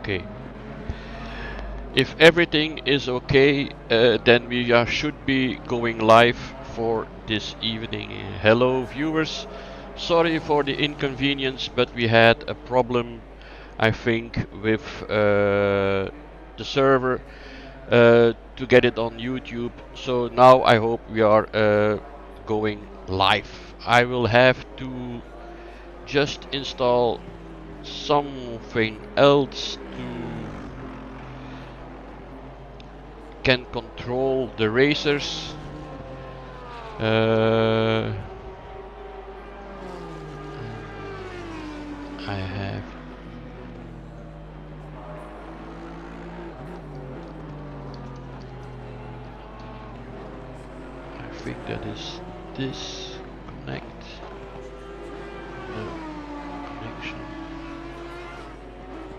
Okay. If everything is okay, then we should be going live for this evening. Hello viewers, sorry for the inconvenience, but we had a problem, I think, with the server to get it on YouTube. So now I hope we are going live. I will have to just install something else to can control the racers. I have I think that is this connect. No connection.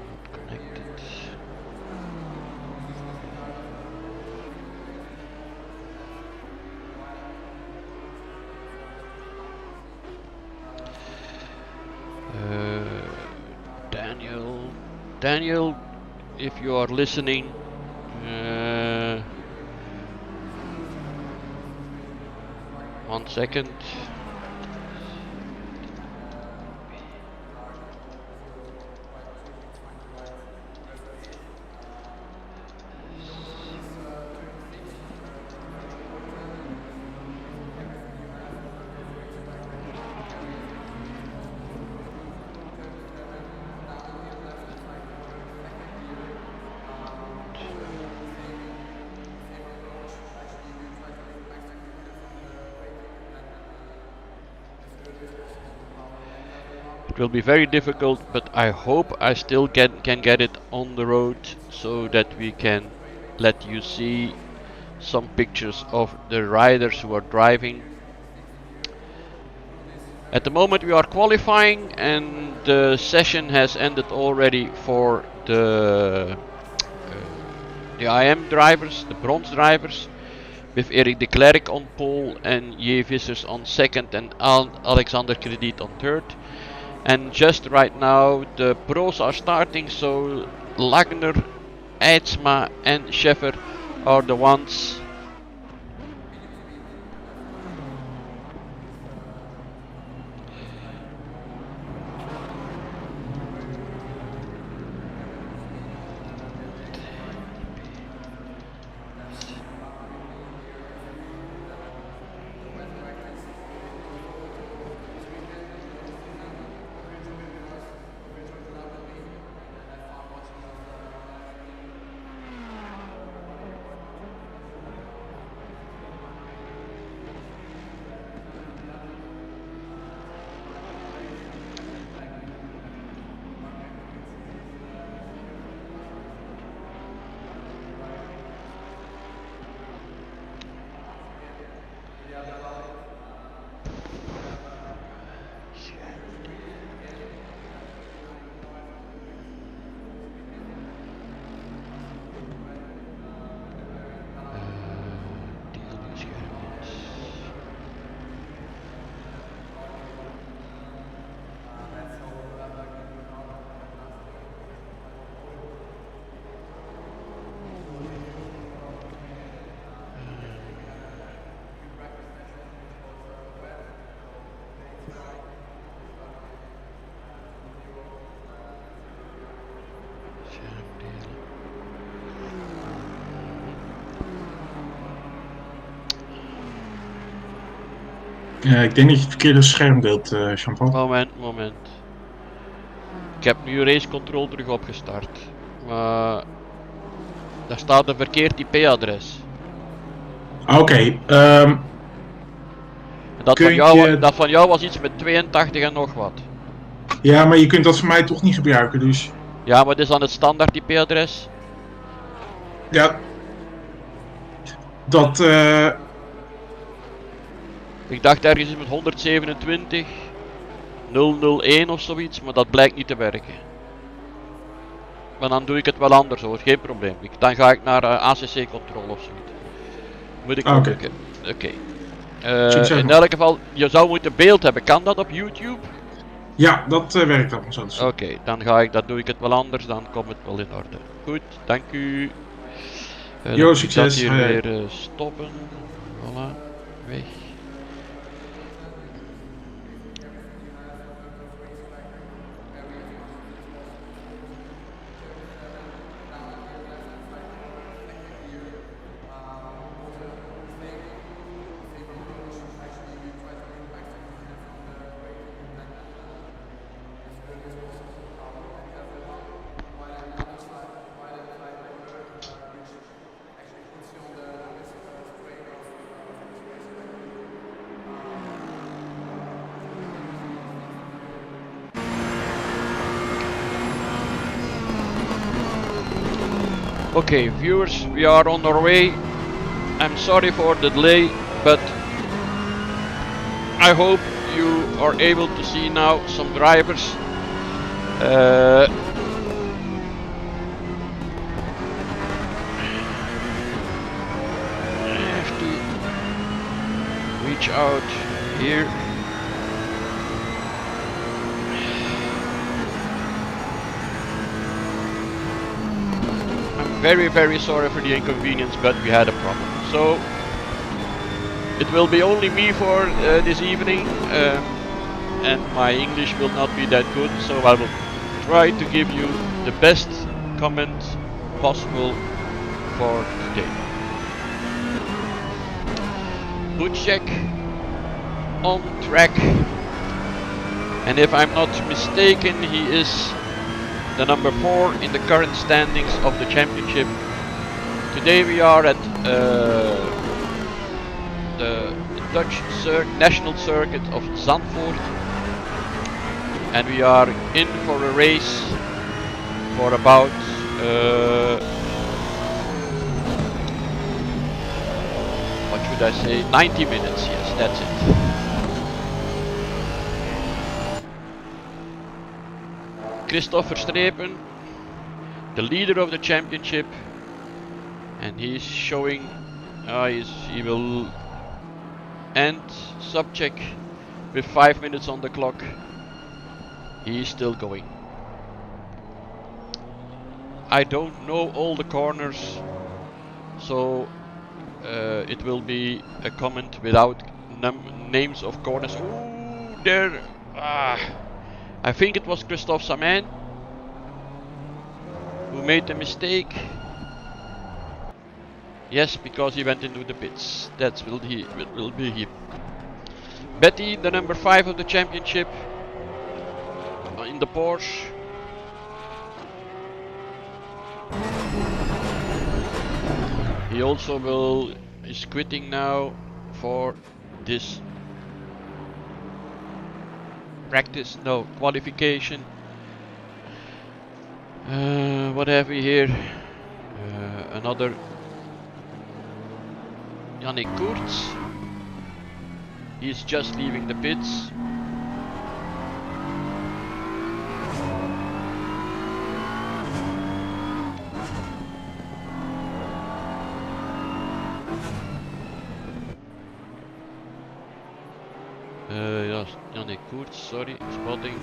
Not connected. Daniel, if you are listening, 1 second. It will be very difficult, but I hope I still can get it on the road so that we can let you see some pictures of the riders who are driving. At the moment we are qualifying and the session has ended already for the IM drivers, the bronze drivers, with Erik de Klerk on pole and J. Vissers on second and Alexander Krediet on third. And just right now the pros are starting, so Lagner, Eidsma and Scheffer are the ones Ik denk dat je het verkeerde scherm deelt, Jean-Paul. Moment. Ik heb nu race control terug opgestart. Maar daar staat een verkeerd IP-adres. Oké. Dat van jou was iets met 82 en nog wat. Ja, maar je kunt dat voor mij toch niet gebruiken, dus... Ja, maar dit is dan het standaard IP-adres? Ja. Dat... Ik dacht ergens met 127 001 of zoiets, maar dat blijkt niet te werken. Maar dan doe ik het wel anders hoor, geen probleem. Dan ga ik naar ACC-control of zoiets. Moet ik ook lukken. Oké. In elk geval, je zou moeten beeld hebben. Kan dat op YouTube? Ja, dat werkt allemaal zo te zien. Oké, dan doe ik het wel anders, dan komt het wel in orde. Goed, dank u. Dan Yo, moet ik dat succes. hier Hoi, hoi. weer stoppen. Voilà, weg. Okay, viewers, we are on our way. I'm sorry for the delay, but I hope you are able to see now some drivers. I have to reach out here. I'm very sorry for the inconvenience, but we had a problem. So it will be only me for this evening, and my English will not be that good, so I will try to give you the best comment possible for today. Butchek on track, and if I'm not mistaken, he is the number 4 in the current standings of the championship. Today we are at the Dutch national circuit of Zandvoort, and we are in for a race for about what should I say, 90 minutes. Yes, that's it. Christopher Strepen, the leader of the championship, and he's showing he will end Subcheck with 5 minutes on the clock. He's still going. I don't know all the corners, so it will be a comment without names of corners. Ooh, there. I think it was Christophe Samin who made the mistake. Yes, because he went into the pits. That will be him. Betty, the number 5 of the championship, in the Porsche. He also is quitting now for this qualification. What have we here? Another Yannick Koerts. He's just leaving the pits. Yes, Yannick Koerts, sorry, spotting.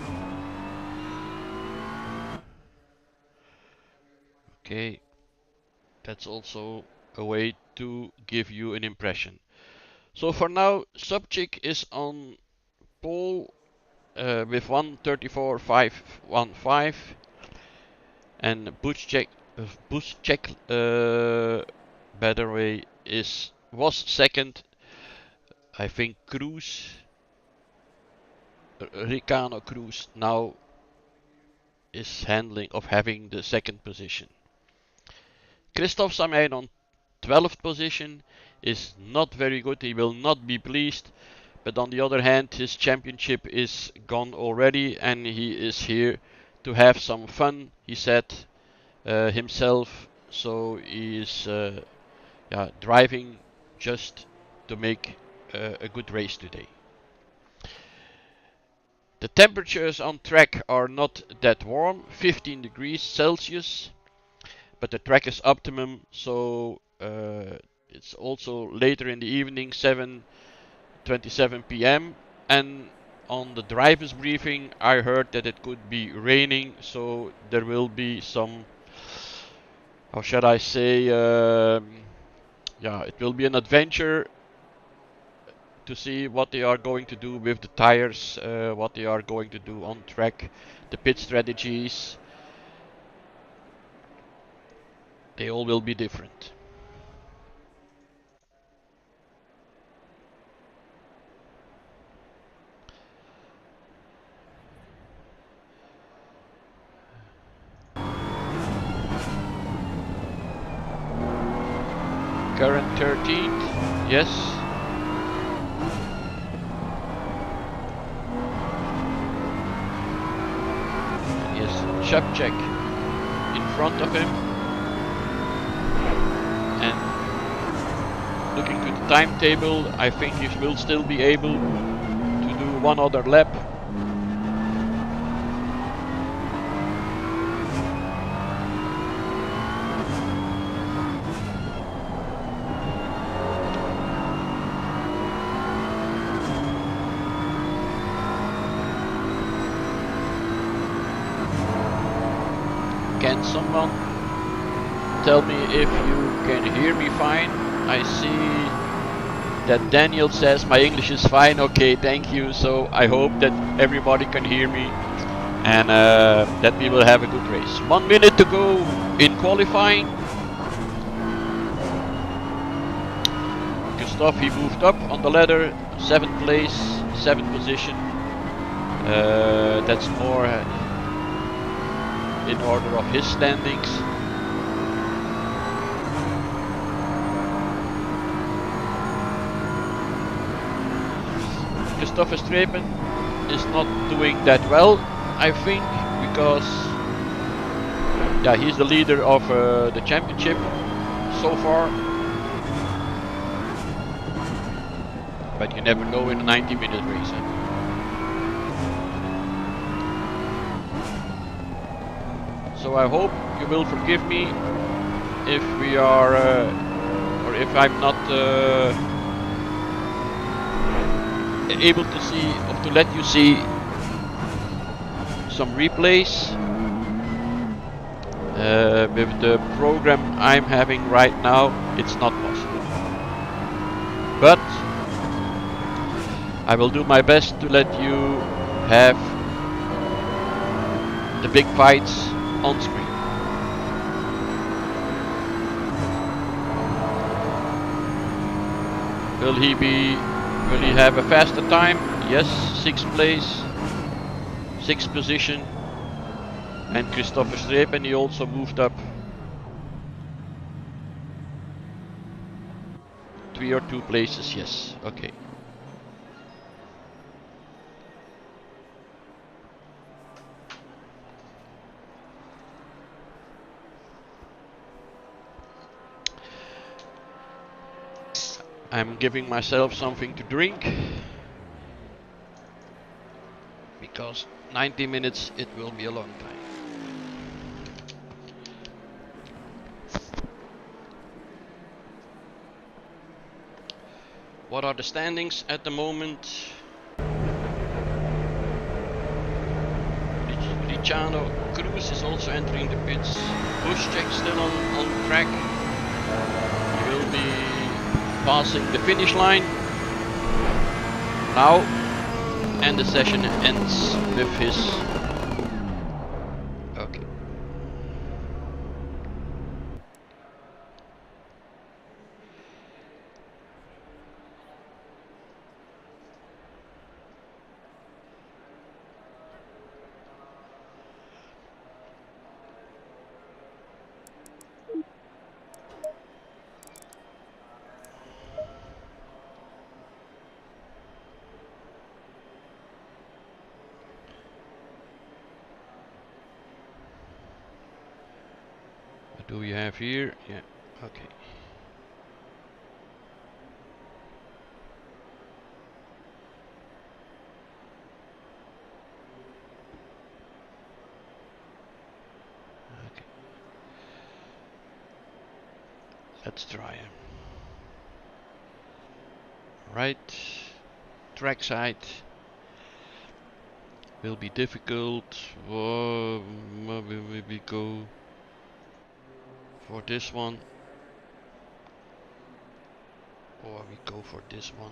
Okay, that's also a way to give you an impression. So for now, Subchick is on pole with 1:34.515, and Buszek, by the way, was second. I think Ricano Cruz now is having the second position. Christophe Samein on 12th position is not very good. He will not be pleased. But on the other hand, his championship is gone already, and he is here to have some fun, he said himself. So he is driving just to make a good race today. The temperatures on track are not that warm, 15 degrees Celsius, but the track is optimum, so it's also later in the evening, 7:27 p.m. and on the driver's briefing, I heard that it could be raining, so there will be some, how should I say, yeah, it will be an adventure to see what they are going to do with the tires, what they are going to do on track, the pit strategies. They all will be different. Current 13th, yes. Yes, Shevchek in front of him. And looking to the timetable, I think he will still be able to do one other lap. Can someone tell me if you can hear me fine? I see that Daniel says my English is fine. Okay, thank you. So I hope that everybody can hear me and that we will have a good race. 1 minute to go in qualifying. Gustav, he moved up on the ladder, 7th place, 7th position. That's more in order of his standings. Christopher Strepen is not doing that well, I think, because yeah, he's the leader of the championship so far. But you never know in a 90-minute race. So I hope you will forgive me if we are, or if I'm not able to see, or to let you see some replays. With the program I'm having right now, it's not possible. But I will do my best to let you have the big fights on screen. Will he have a faster time? Yes, 6th place, 6th position. And Christopher Strepen, he also moved up 3 or 2 places, yes, okay. I'm giving myself something to drink, because 90 minutes it will be a long time. What are the standings at the moment? Luciano Cruz is also entering the pits. Buschek still on track. He will be passing the finish line now, and the session ends with his. Okay. What do we have here? Yeah, okay. Okay. Let's try him. Right, trackside. will be difficult. Maybe we go for this one. Or we go for this one.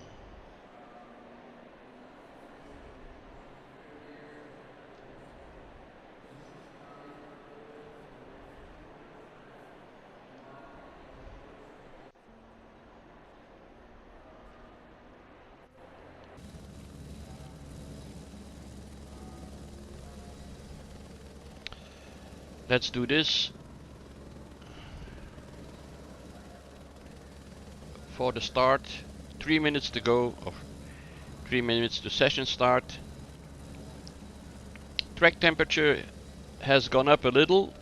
Let's do this. For the start, 3 minutes to go, or 3 minutes to session start. Track temperature has gone up a little,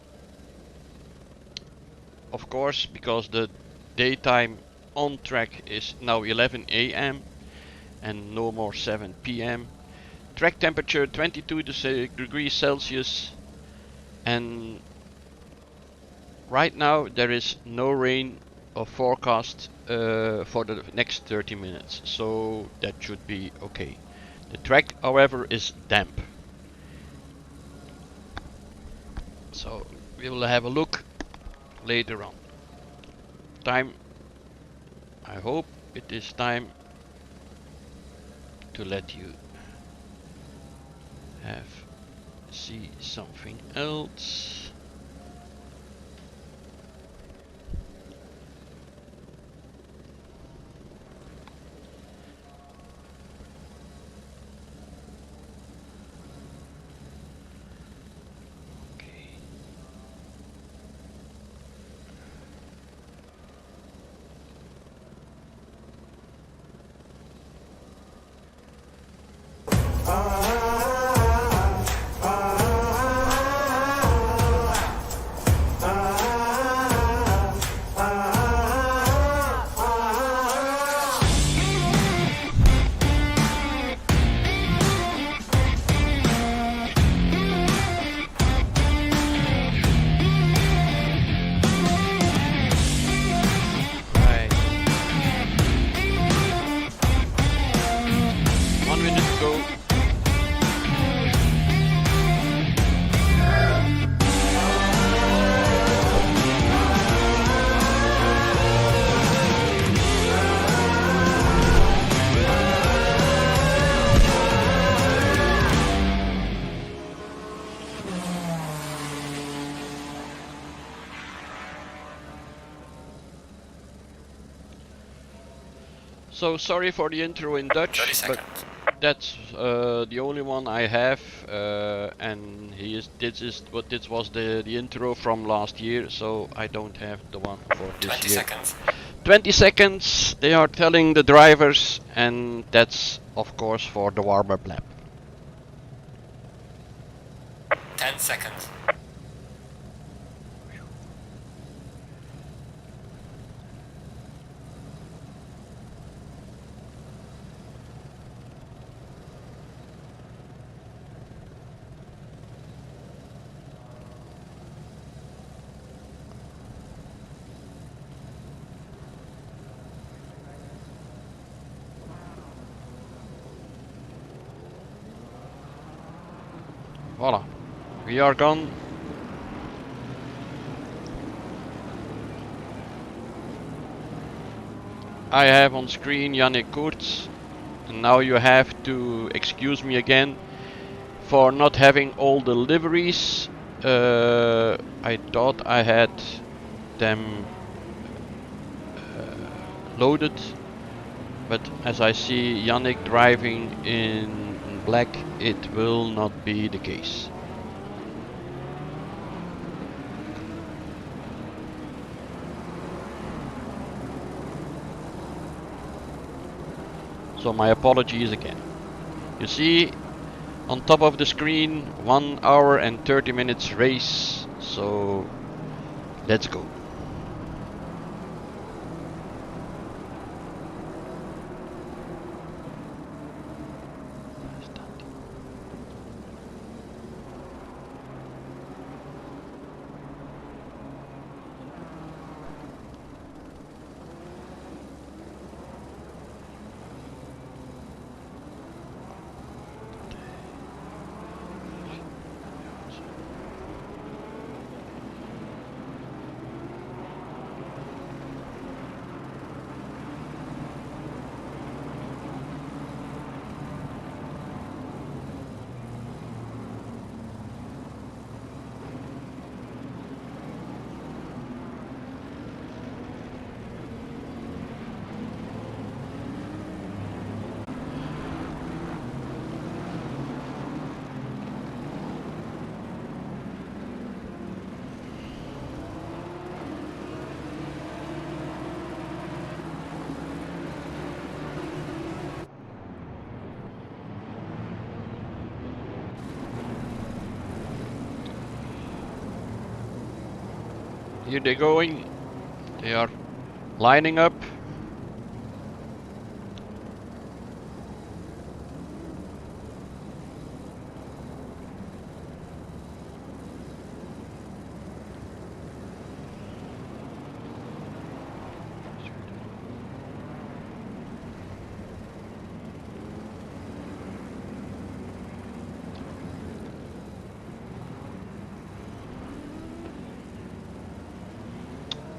of course, because the daytime on track is now 11 AM and no more 7 PM. Track temperature 22 degrees Celsius, and right now there is no rain or forecast for the next 30 minutes, so that should be okay. The track, however, is damp, so we will have a look later on. Time, I hope it is time to let you see something else. So sorry for the intro in Dutch, but that's the only one I have, and this was the intro from last year, so I don't have the one for this 20 year. seconds. 20 seconds they are telling the drivers, and that's of course for the warm-up lap. 10 seconds. Voila, we are gone. I have on screen Yannick Koerts, and now you have to excuse me again for not having all the liveries. I thought I had them loaded, but as I see Yannick driving in black, it will not be the case. So my apologies again. You see on top of the screen 1 hour and 30 minutes race, so let's go. Here they're going. They are lining up.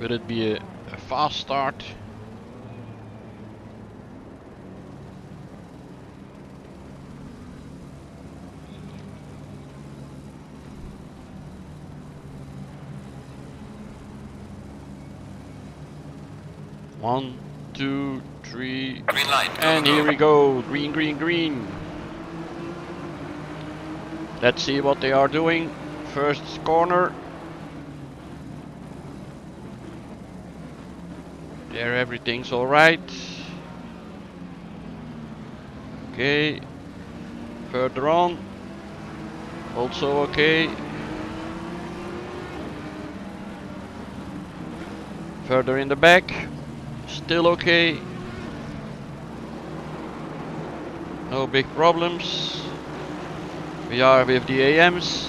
Will it be a fast start? One, two, three, Green light. and here we go. Green, green, green. Let's see what they are doing. First corner. There, everything's alright. Okay. Further on. Also okay. Further in the back. Still okay. No big problems. We are with the AMs.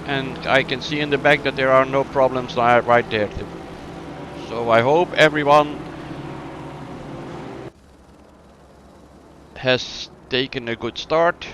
And I can see in the back that there are no problems right there too. So I hope everyone has taken a good start.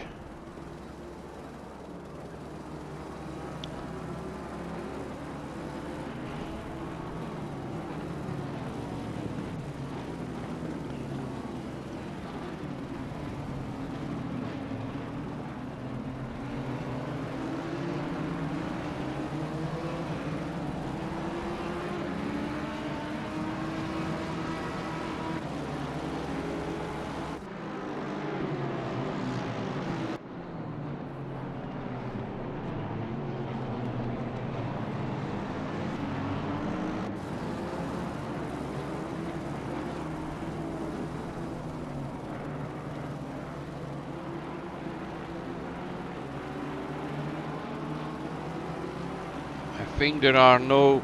I think there are no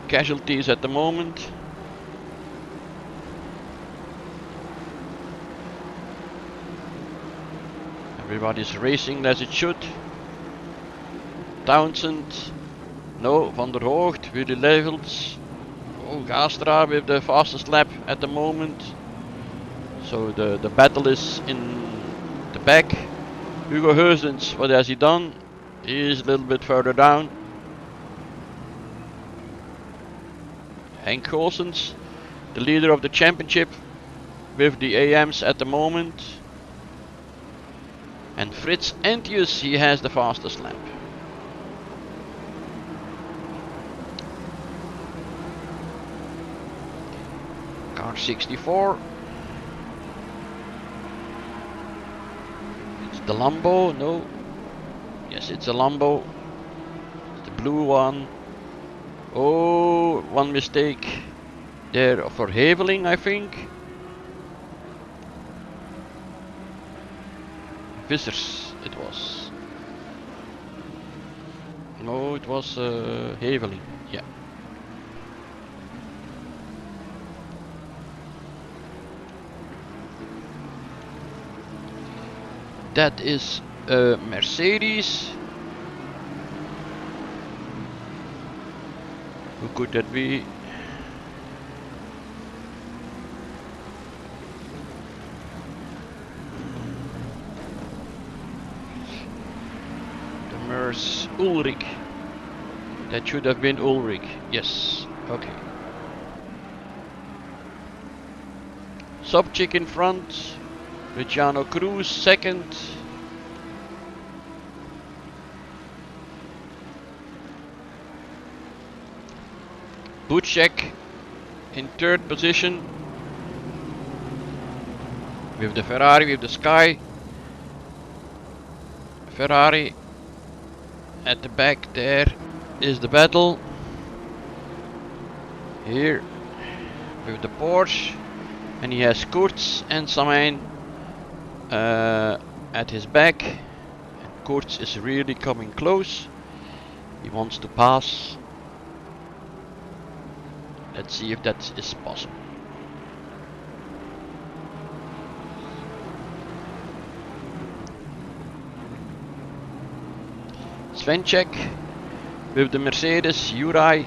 casualties at the moment. Everybody's racing as it should. Townsend, no, Van der Hoogt with the levels. Oh, Gastra with the fastest lap at the moment. So the battle is in the back. Hugo Heusens, what has he done? He is a little bit further down. Henk Goossens, the leader of the championship with the AMs at the moment. And Frits Entius, he has the fastest lap. Car 64. It's the Lambo, no. Yes, it's a Lambo. It's the blue one. Oh, one mistake there for Heveling, I think. Vissers, it was. No, it was Heveling, yeah. That is a Mercedes. Who could that be? The Mers Ulrich. That should have been Ulrich. Yes. Okay. Sobchik in front. Luciano Cruz second. Buchek in third position with the Ferrari, with the Sky. Ferrari at the back, there is the battle. Here with the Porsche, and he has Kurz and Samain at his back. And Kurz is really coming close. He wants to pass. Let's see if that is possible. Svenček with the Mercedes, Juraj.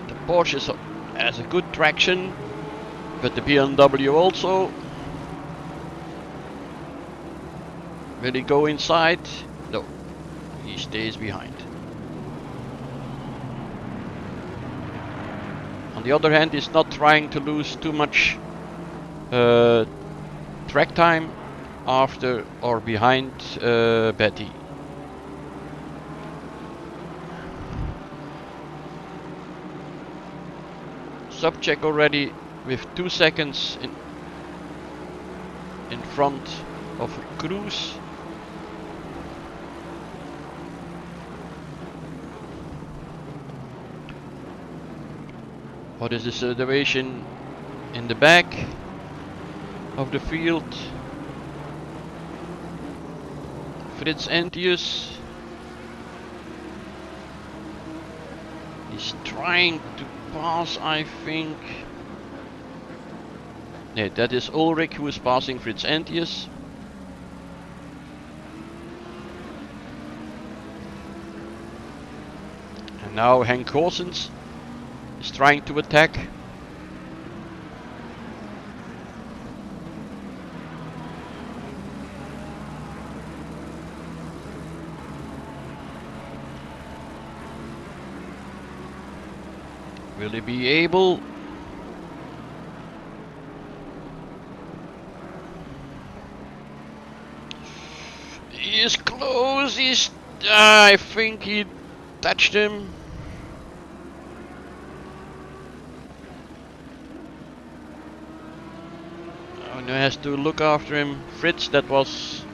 The Porsche has a good traction, but the BMW also. Will he go inside? No, he stays behind. On the other hand, he's not trying to lose too much track time after or behind Betty. Subcheck already with 2 seconds in front of Cruz. What is the situation in the back of the field? Fritz Entius. He's trying to pass, I think. Yeah, that is Ulrich who is passing Fritz Entius. And now Henk Goossens is trying to attack. Will he be able? He is close. I think he touched him. Oh, now has to look after him. Fritz, that was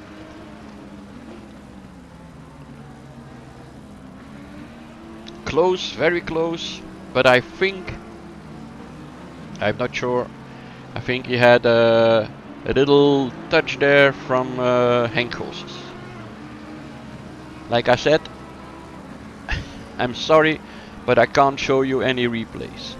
close, very close. But I think, I'm not sure, I think he had a little touch there from Henk Goossens. Like I said, I'm sorry, but I can't show you any replays.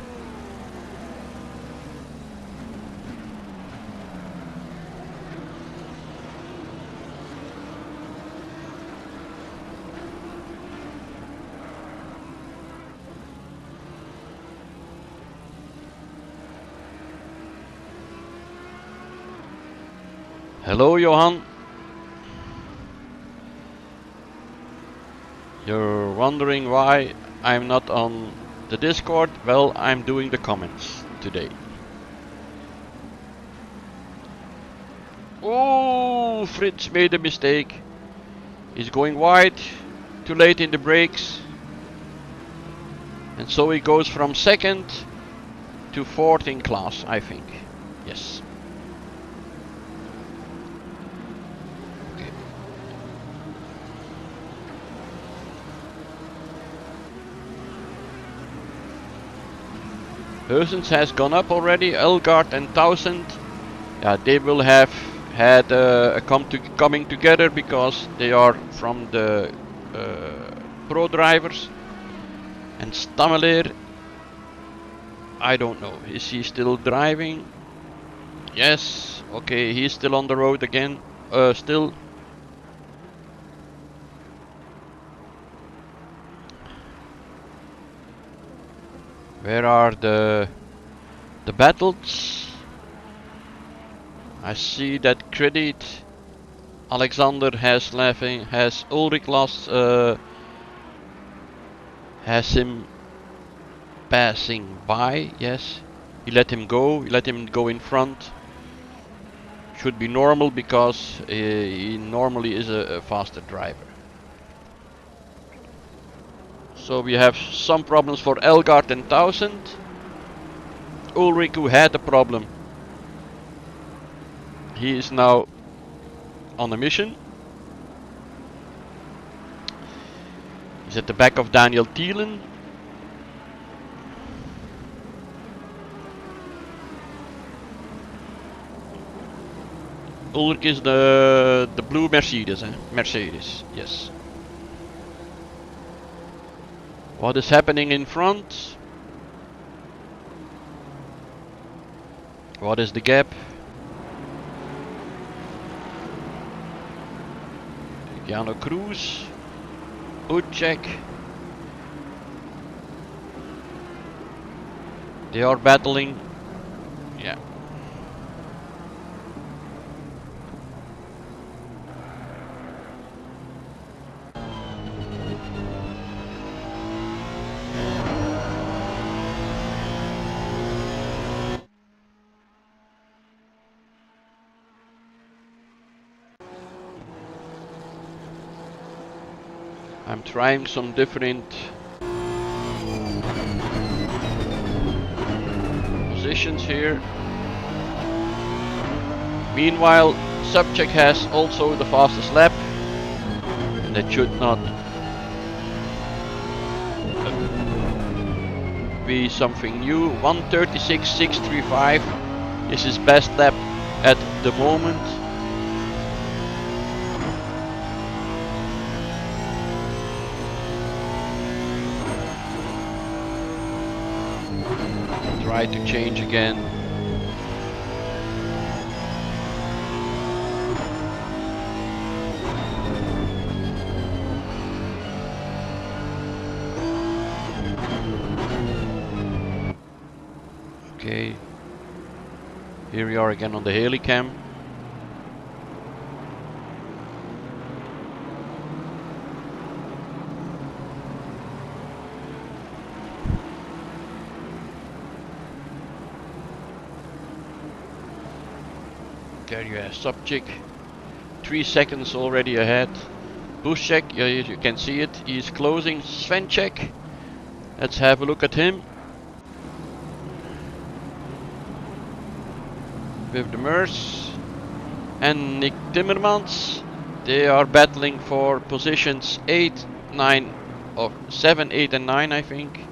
Hello, Johan. You're wondering why I'm not on the Discord? Well, I'm doing the comments today. Oh, Fritz made a mistake. He's going wide, too late in the brakes. And so he goes from second to fourth in class, I think. Yes. Goossens has gone up already. Elgaard and Townsend, yeah, they will have had a coming together because they are from the pro drivers. And Stammeler, I don't know. Is he still driving? Yes. Okay, he's still on the road again. Still. Where are the battles? I see that credit Alexander has laughing, has Ulrich lost, has him passing by. Yes, he let him go. He let him go in front. Should be normal because he normally is a faster driver. So we have some problems for Elgaard and Townsend. Ulrich, who had a problem, he is now on a mission. He's at the back of Daniel Thielen. Ulrich is the blue Mercedes, Mercedes, yes. What is happening in front? What is the gap? Jano Cruz, Ucek. They are battling. Yeah. I'm trying some different positions here. Meanwhile, Subject has also the fastest lap, and that should not be something new. 1:36.635 is his best lap at the moment. Try to change again. Okay, here we are again on the Helicam. There you have Subject, 3 seconds already ahead. Buschek, yeah, you can see it, he's closing. Svenček, let's have a look at him. With the Mers and Nick Timmermans, they are battling for positions 8, 9, or 7, 8 and 9 I think.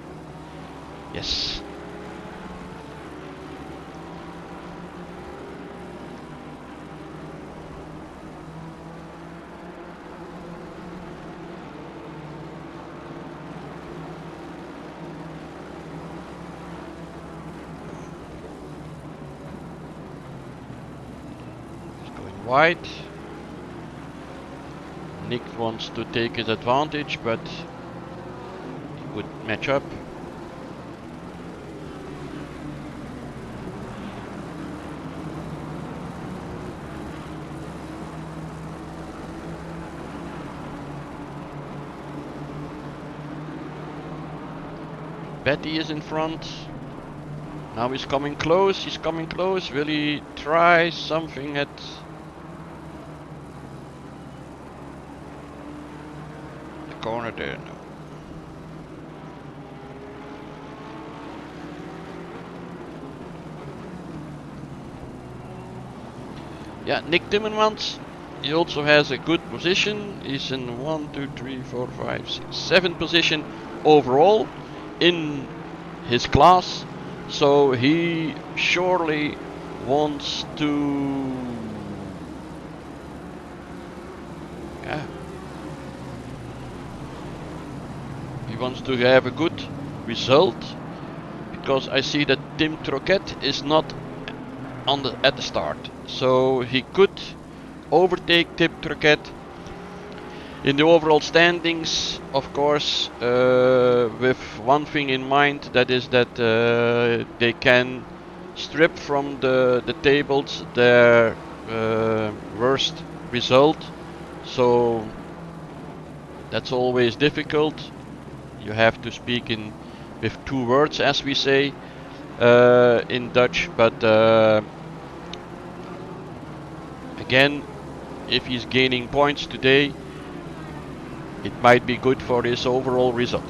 Yes. Wide. Nick wants to take his advantage, but he would match up. Betty is in front. Now he's coming close, he's coming close. Will he try something at corner there? No. Yeah, Nick Timmermans, he also has a good position. He's in 1, 2, 3, 4, 5, 6, 7 position overall in his class. So he surely wants to, yeah, he wants to have a good result, because I see that Tim Troquet is not on at the start, so he could overtake Tim Troquet in the overall standings, of course, with one thing in mind, that is that they can strip from the tables their worst result, so that's always difficult. You have to speak in with 2 words, as we say in Dutch, but again, if he's gaining points today, it might be good for his overall result.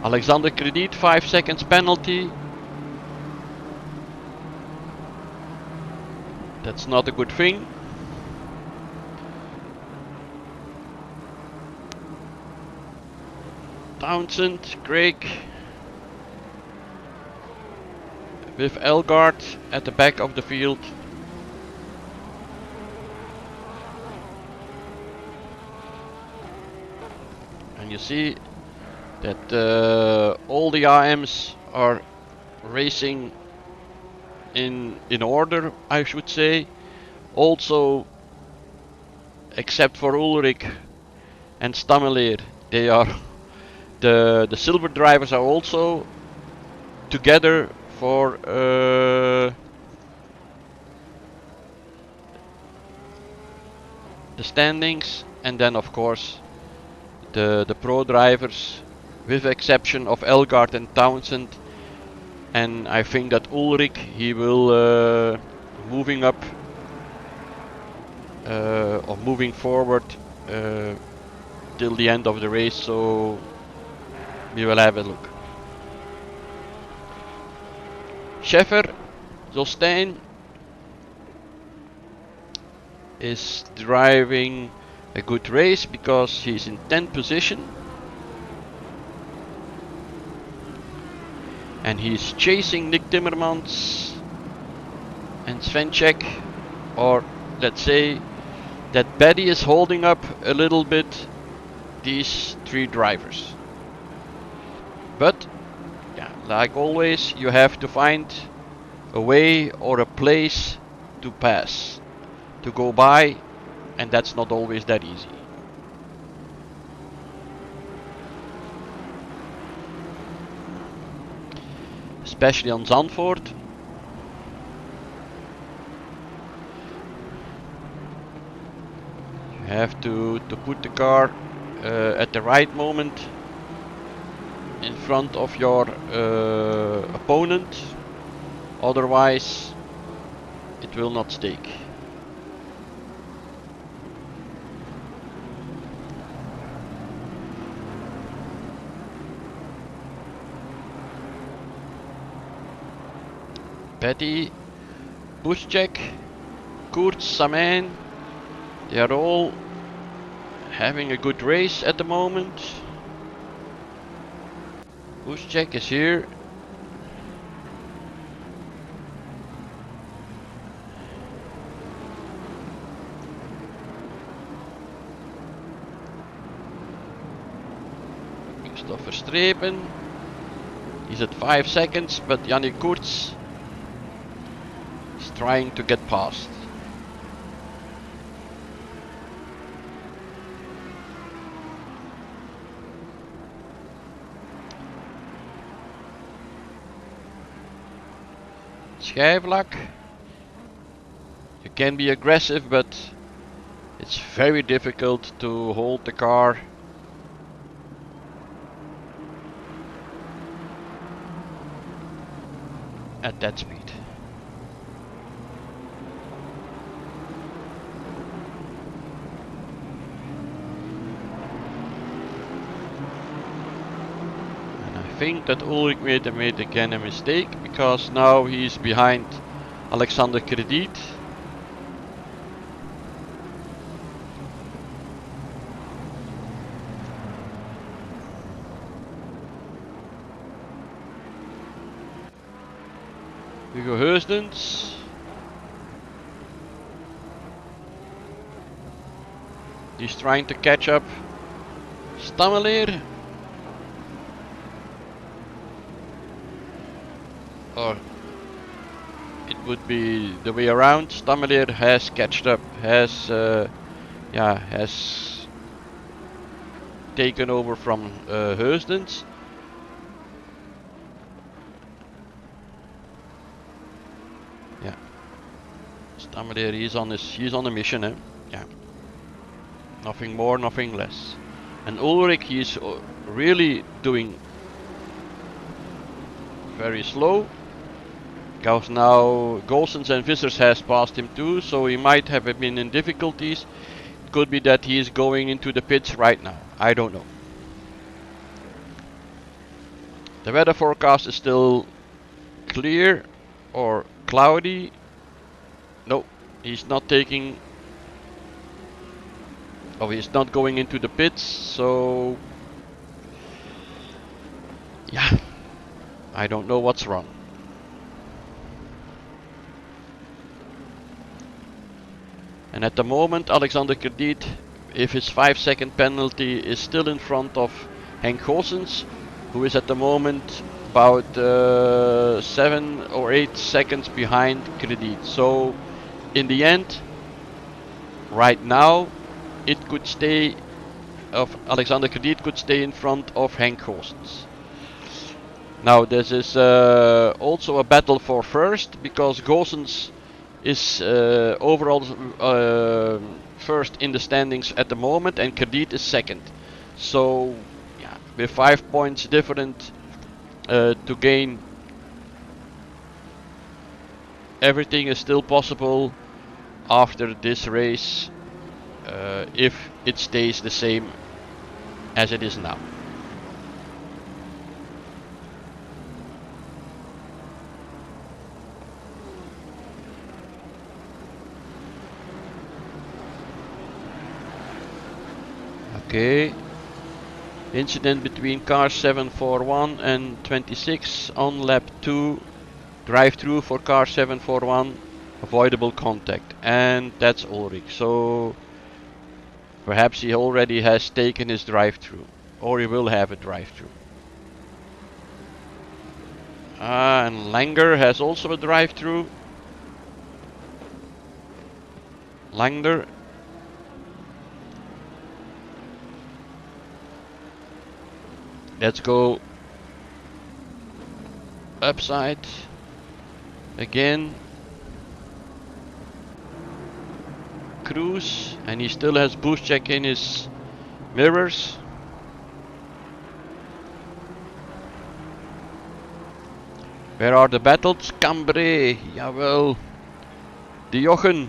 Alexander Krediet, 5 seconds penalty. That's not a good thing. Townsend, Craig, with Elgard at the back of the field. And you see that all the RMs are racing in order, I should say. Also, except for Ulrich and Stammeler, they are the silver drivers are also together for the standings, and then of course the pro drivers, with exception of Elgaard and Townsend. And I think that Ulrich, he will moving up or moving forward till the end of the race, so we will have a look. Scheffer, Zolstein is driving a good race because he's in 10th position. And he's chasing Nick Timmermans and Svenček, or let's say that Betty is holding up a little bit these three drivers. But yeah, like always, you have to find a way or a place to pass, to go by, and that's not always that easy. Especially on Zandvoort. You have to put the car at the right moment in front of your opponent, otherwise it will not stick. Petty, Buschek, Kurz, Saman, they are all having a good race at the moment. Buschek is here. Christopher Strepen, he's at 5 seconds, but Yannick Kurz is trying to get past. Schijfvlak, you can be aggressive, but it's very difficult to hold the car. At that speed. And I think that Ulrich made again a mistake, because now he's behind Alexander Krediet. Hugo Heusdens. He's trying to catch up Stammeler. Or it would be the way around. Stammeler has catched up, has taken over from Heusdens. Yeah, Stammeler, he's on a mission, eh? Yeah. Nothing more, nothing less. And Ulrich, he's really doing very slow, because now Golsens and Vissers has passed him too, so he might have been in difficulties. It could be that he's going into the pits right now. I don't know. The weather forecast is still clear or cloudy. No, he's not taking... Oh, he's not going into the pits, so... Yeah, I don't know what's wrong. And at the moment, Alexander Krediet if his 5-second penalty is still in front of Henk Goossens, who is at the moment about 7 or 8 seconds behind Krediet. So in the end, right now, it could stay of Alexander Krediet could stay in front of Henk Goossens. Now this is also a battle for first, because Goossens is overall first in the standings at the moment, and Krediet is second. So yeah, with 5 points different to gain, everything is still possible after this race if it stays the same as it is now. Okay. Incident between car 741 and 26 on lap 2. Drive through for car 741. Avoidable contact. And that's Ulrich. So perhaps he already has taken his drive through. Or he will have a drive through. And Langer has also a drive through. Langer. Let's go upside again. Cruise, and he still has boost check in his mirrors. Where are the battles? Cambrai, jawel. De Jochen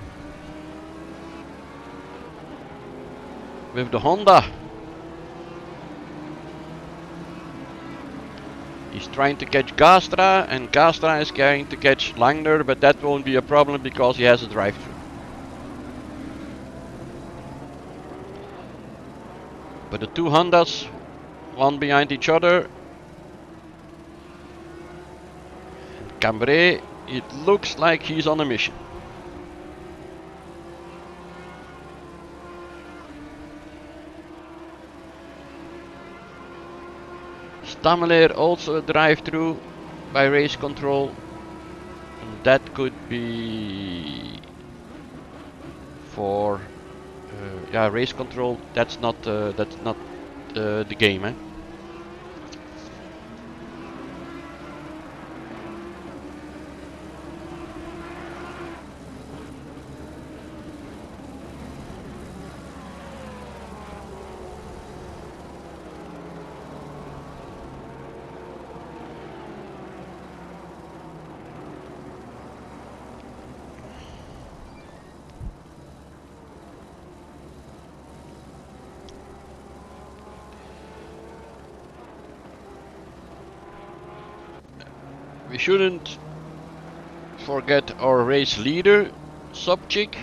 with the Honda. He's trying to catch Gastra, and Gastra is going to catch Langner, but that won't be a problem because he has a drive-through. But the two Hondas, one behind each other. And Cambrai, it looks like he's on a mission. Stammler also a drive-through by race control, and that could be for yeah, race control. That's not the game, eh? We shouldn't forget our race leader, Sobchik.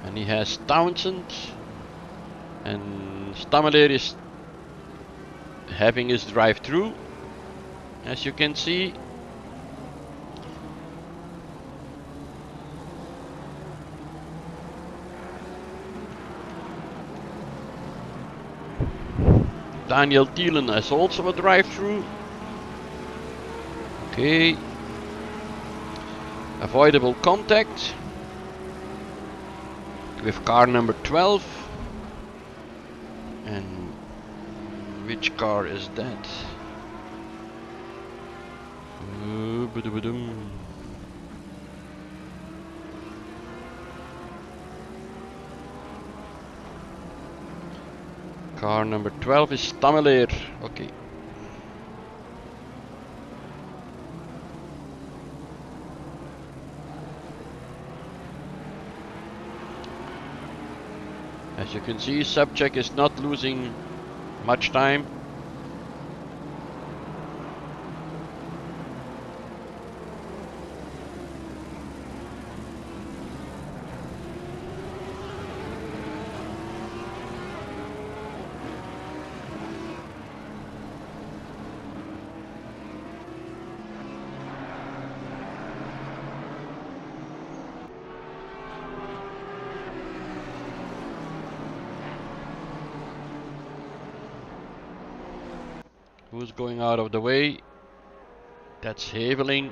And he has Townsend. And Stammler is having his drive through, as you can see. Daniel Thielen has also a drive-through. Okay. Avoidable contact with car number 12. And which car is that? Car number 12 is Stammler. Okay. As you can see, Subcheck is not losing much time. Who's going out of the way? That's Heveling.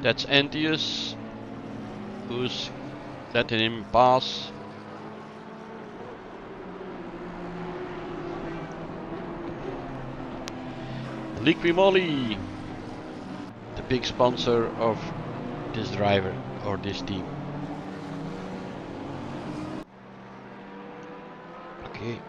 That's Antius. Who's letting him pass? Liquimoli, the big sponsor of this driver or this team. Okay.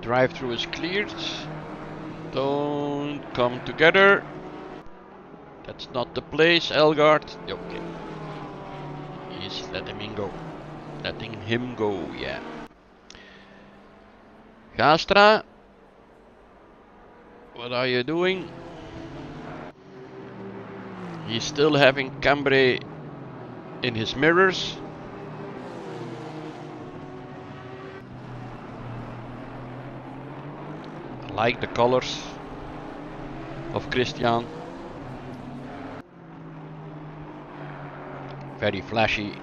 Drive-through is cleared. Don't come together. That's not the place, Elgard. Okay. He's letting him go. Letting him go, yeah. Gastra. What are you doing? He's still having Cambrai in his mirrors. I like the colors of Christian. Very flashy.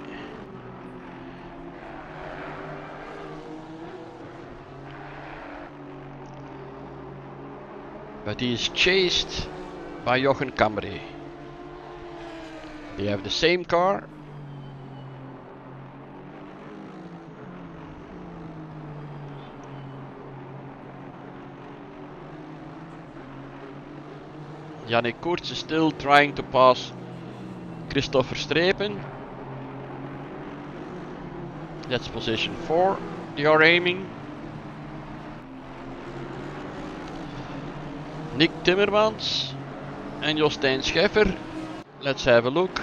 But he is chased by Jochen Cambrai. They have the same car. Yannick Koerts is still trying to pass Christopher Strepen. That's position 4 they are aiming. Nick Timmermans and Jostein Scheffer. Let's have a look.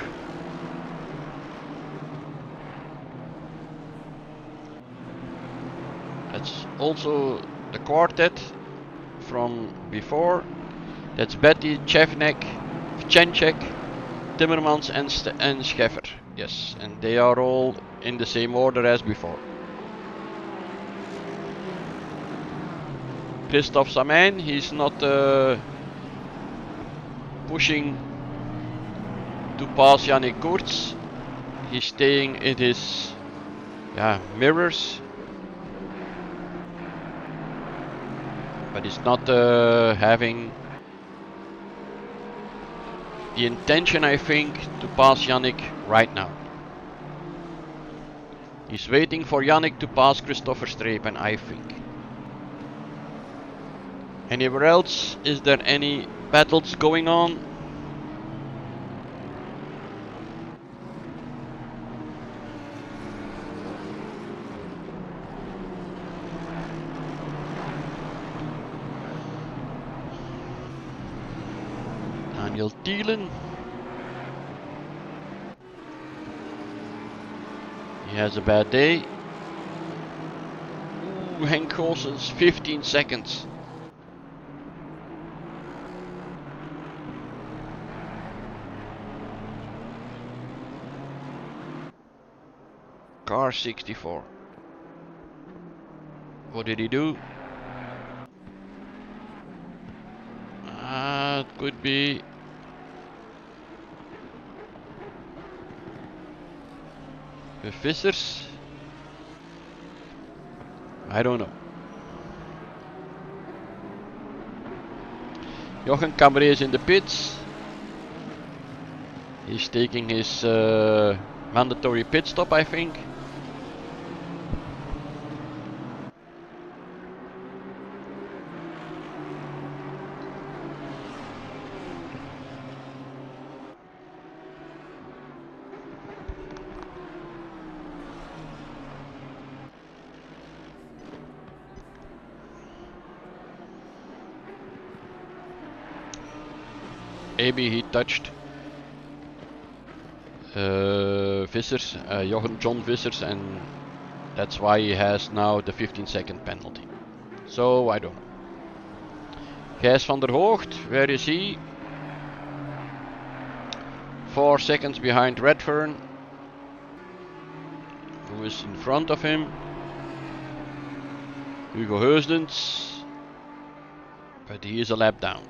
That's also the quartet from before. That's Betty, Chevnek, Vchenchek, Timmermans and Scheffer. Yes, and they are all in the same order as before. Christophe Samin, he's not pushing to pass Yannick Koerts. He's staying in his mirrors. But he's not having the intention, I think, to pass Yannick right now. He's waiting for Yannick to pass Christopher Strepen, I think. Anywhere else? Is there any battles going on? Daniel Thielen. He has a bad day. Ooh, Henk Goossens, 15 seconds. Car 64. What did he do? It could be the Vissers. I don't know. Jochen Cambrai is in the pits. He's taking his mandatory pit stop, I think. Maybe he touched Vissers, John Vissers, and that's why he has now the 15-second penalty. So I don't know. Gijs van der Hoogt, where is he? 4 seconds behind Redfern, who is in front of him. Hugo Heusdens, but he is a lap down.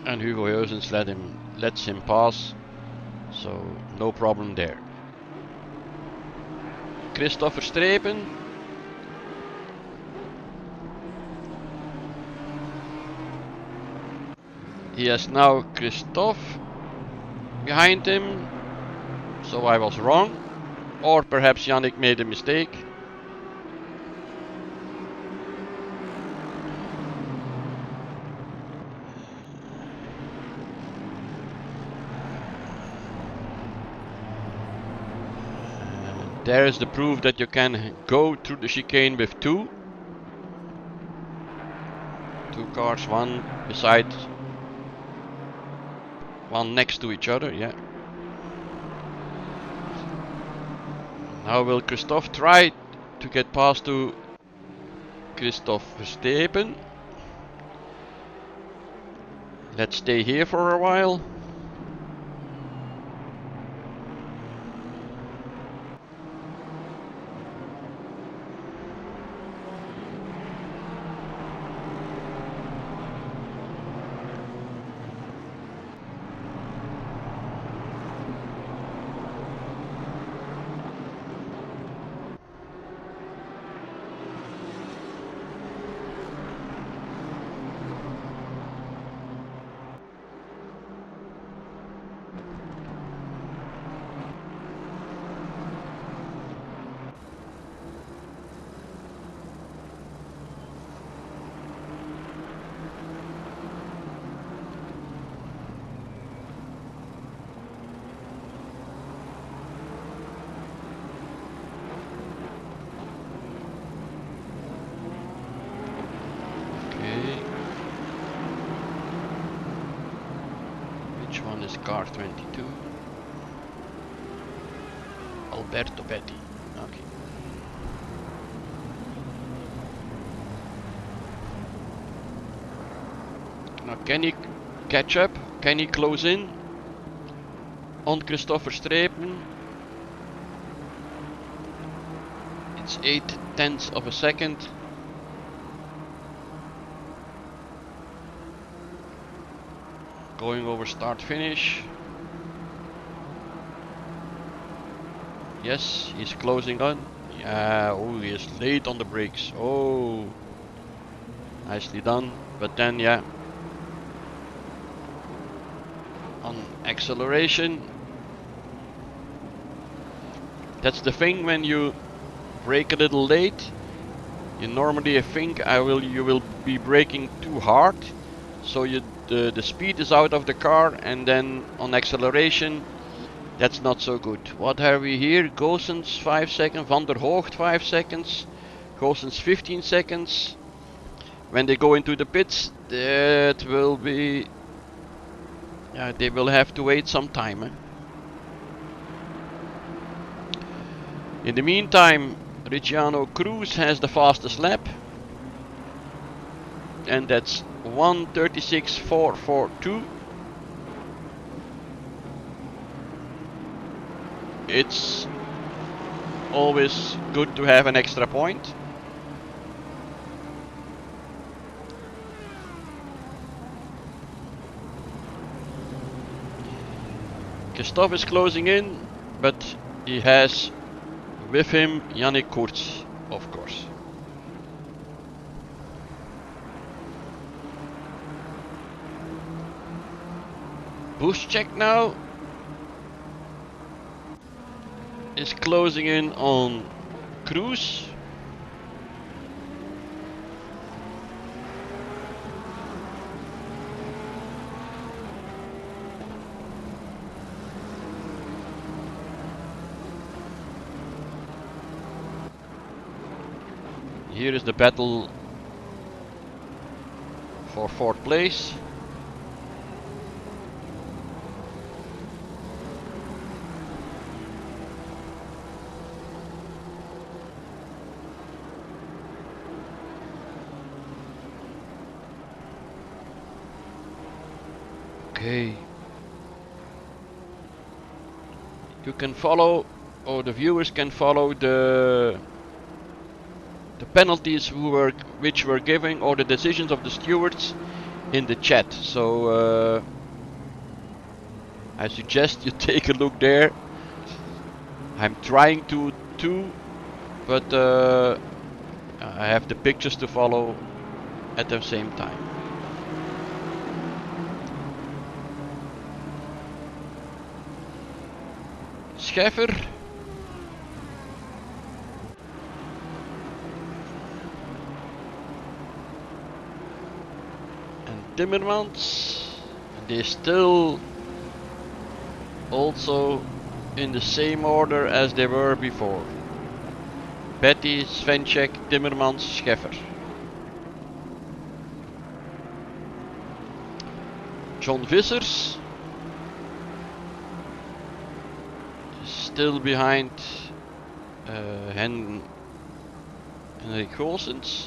And Hugo Heusdens lets him pass, so no problem there. Christopher Strepen. He has now Christophe behind him, so I was wrong. Or perhaps Yannick made a mistake. There is the proof that you can go through the chicane with two cars, one beside, one next to each other, yeah. Now will Christophe try to get past to Christophe Verstappen. Let's stay here for a while. Car 22. Alberto Betty. Okay. Now can he catch up? Can he close in on Christopher Strepen? It's 0.8 of a second. Going over start finish. Yes, he's closing on. Yeah, oh, he is late on the brakes. Oh, nicely done. But then, yeah, on acceleration, that's the thing when you brake a little late. You normally think you will be braking too hard, so the speed is out of the car, and then on acceleration that's not so good. What have we here? Goossens 5 seconds, Van der Hoogt 5 seconds, Goossens 15 seconds. When they go into the pits, that will be, yeah, they will have to wait some time. In the meantime, Ricciano Cruz has the fastest lap, and that's 1:36.442. It's always good to have an extra point. Christophe is closing in, but he has with him Yannick Kurz, of course. Boost check now is closing in on Cruz. Here is the battle for 4th place. Okay. You can follow, or the viewers can follow the penalties which were given, or the decisions of the stewards in the chat. So I suggest you take a look there. I'm trying to too, but I have the pictures to follow at the same time. Scheffer. And Timmermans. And they still also in the same order as they were before. Betty, Svenček, Timmermans, Scheffer. John Vissers still behind Henrik Goossens.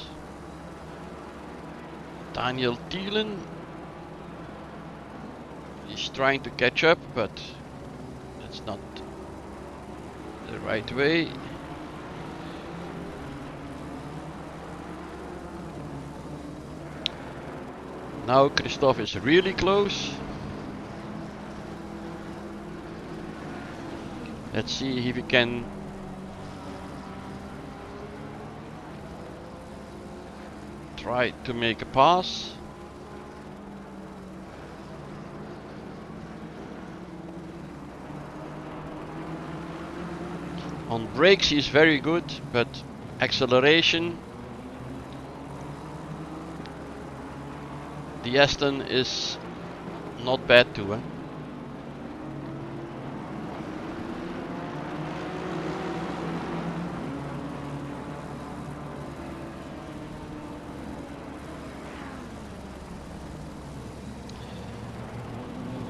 Daniel Thielen is trying to catch up, but that's not the right way. Now Christophe is really close. Let's see if he can try to make a pass. On brakes he's very good, but acceleration, the Aston is not bad too.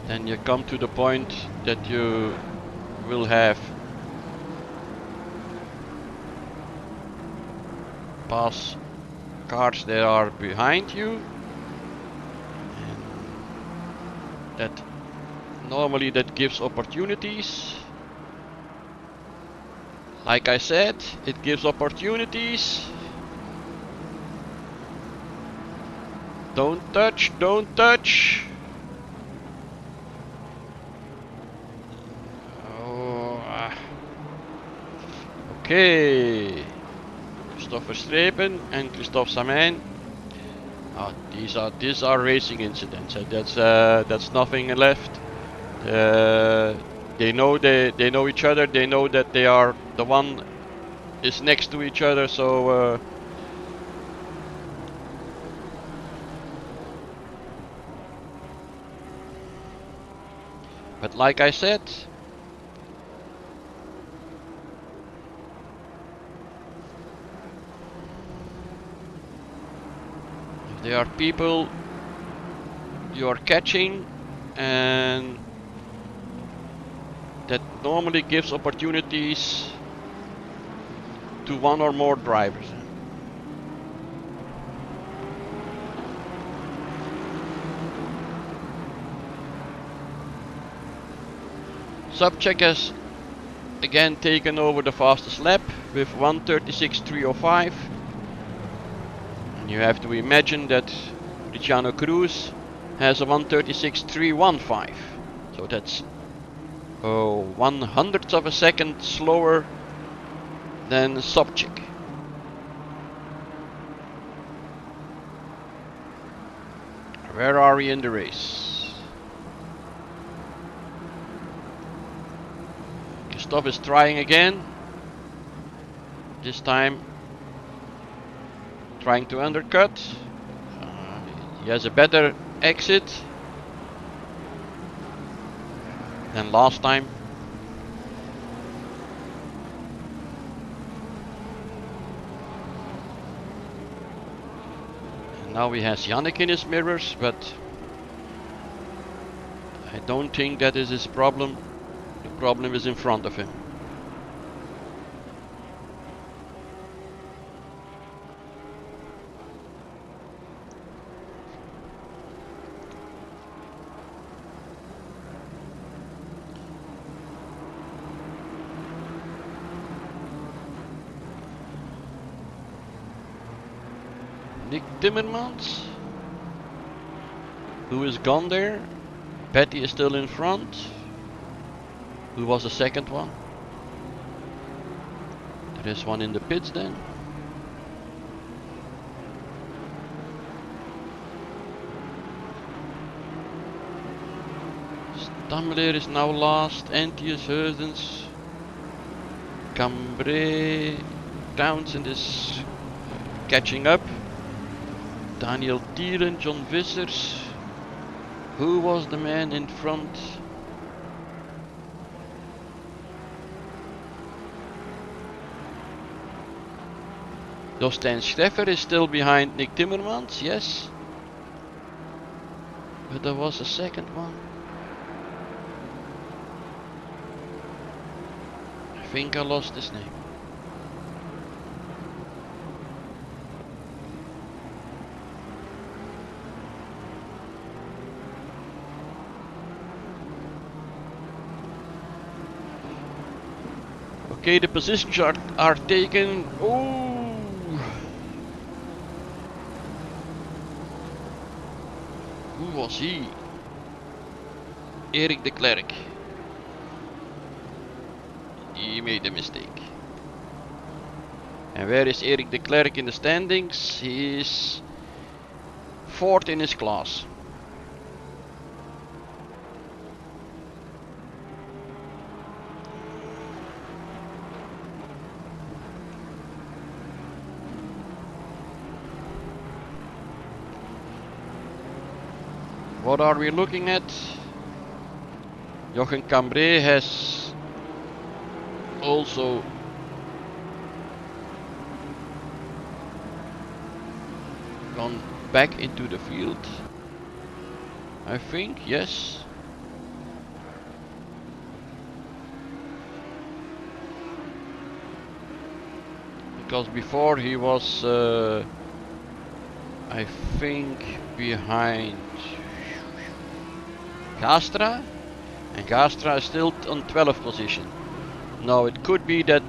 Then you come to the point that you will have pass cars that are behind you, and that normally that gives opportunities. Like I said, it gives opportunities. Don't touch, don't touch. Okay, Christophe Verstrepen and Christophe Samin. These are racing incidents. That's nothing left. They know each other. They know that they are the one is next to each other. So but like I said, there are people you are catching, and that normally gives opportunities to one or more drivers. Subcheck has again taken over the fastest lap with 1:36.305. You have to imagine that Luciano Cruz has a 1:36.315, so that's 1/100th of a second slower than Sobchak. Where are we in the race? Christophe is trying again. This time trying to undercut. He has a better exit than last time. And Now he has Yannick in his mirrors, but I don't think that is his problem. The problem is in front of him. Nick Timmermans, who is gone there. Petty is still in front. Who was the second one? There is one in the pits then. Stamler is now last. Antius Heusens. Cambrai. Townsend is catching up. Daniel Thielen, John Vissers. Who was the man in front? Dostijn Schreffer is still behind Nick Timmermans, yes. But there was a second one. I think I lost his name. Okay, the positions are taken. Oh, who was he? Eric de Klerk. He made a mistake. And where is Eric de Klerk in the standings? He is fourth in his class. What are we looking at? Jochen Cambrai has also gone back into the field. I think, yes. Because before he was, I think, behind Gastra, and Gastra is still on 12th position. Now it could be that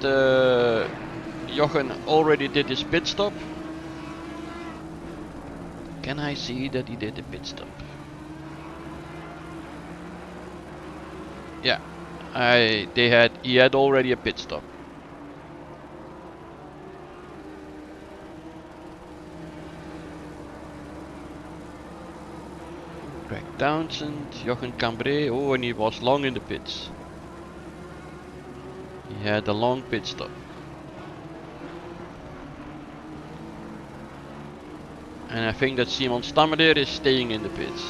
Jochen already did his pit stop. Can I see that he did a pit stop? Yeah, he had already a pit stop. Greg Townsend, Jochen Cambrai, oh, and he was long in the pits. He had a long pit stop. And I think that Simon Stammer is staying in the pits.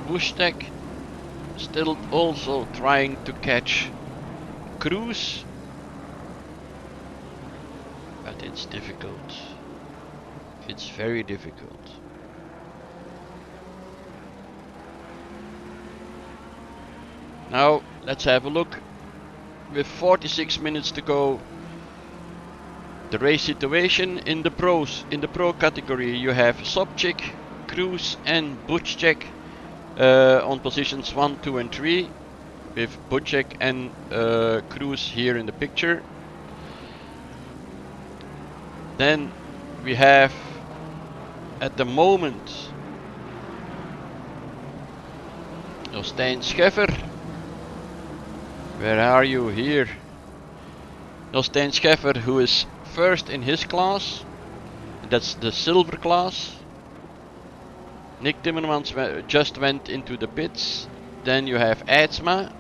Bushtek still also trying to catch Cruz, but it's difficult. It's very difficult. Now let's have a look. With 46 minutes to go, the race situation in the pros. In the pro category, you have Sobchik, Cruz, and Buchek on positions 1, 2, and 3, with Buchek and Cruz here in the picture. Then we have, at the moment, Dostijn Scheffer. Where are you? Here. Dostijn Scheffer, who is first in his class. That's the silver class. Nick Timmermans just went into the pits. Then you have Eidsma.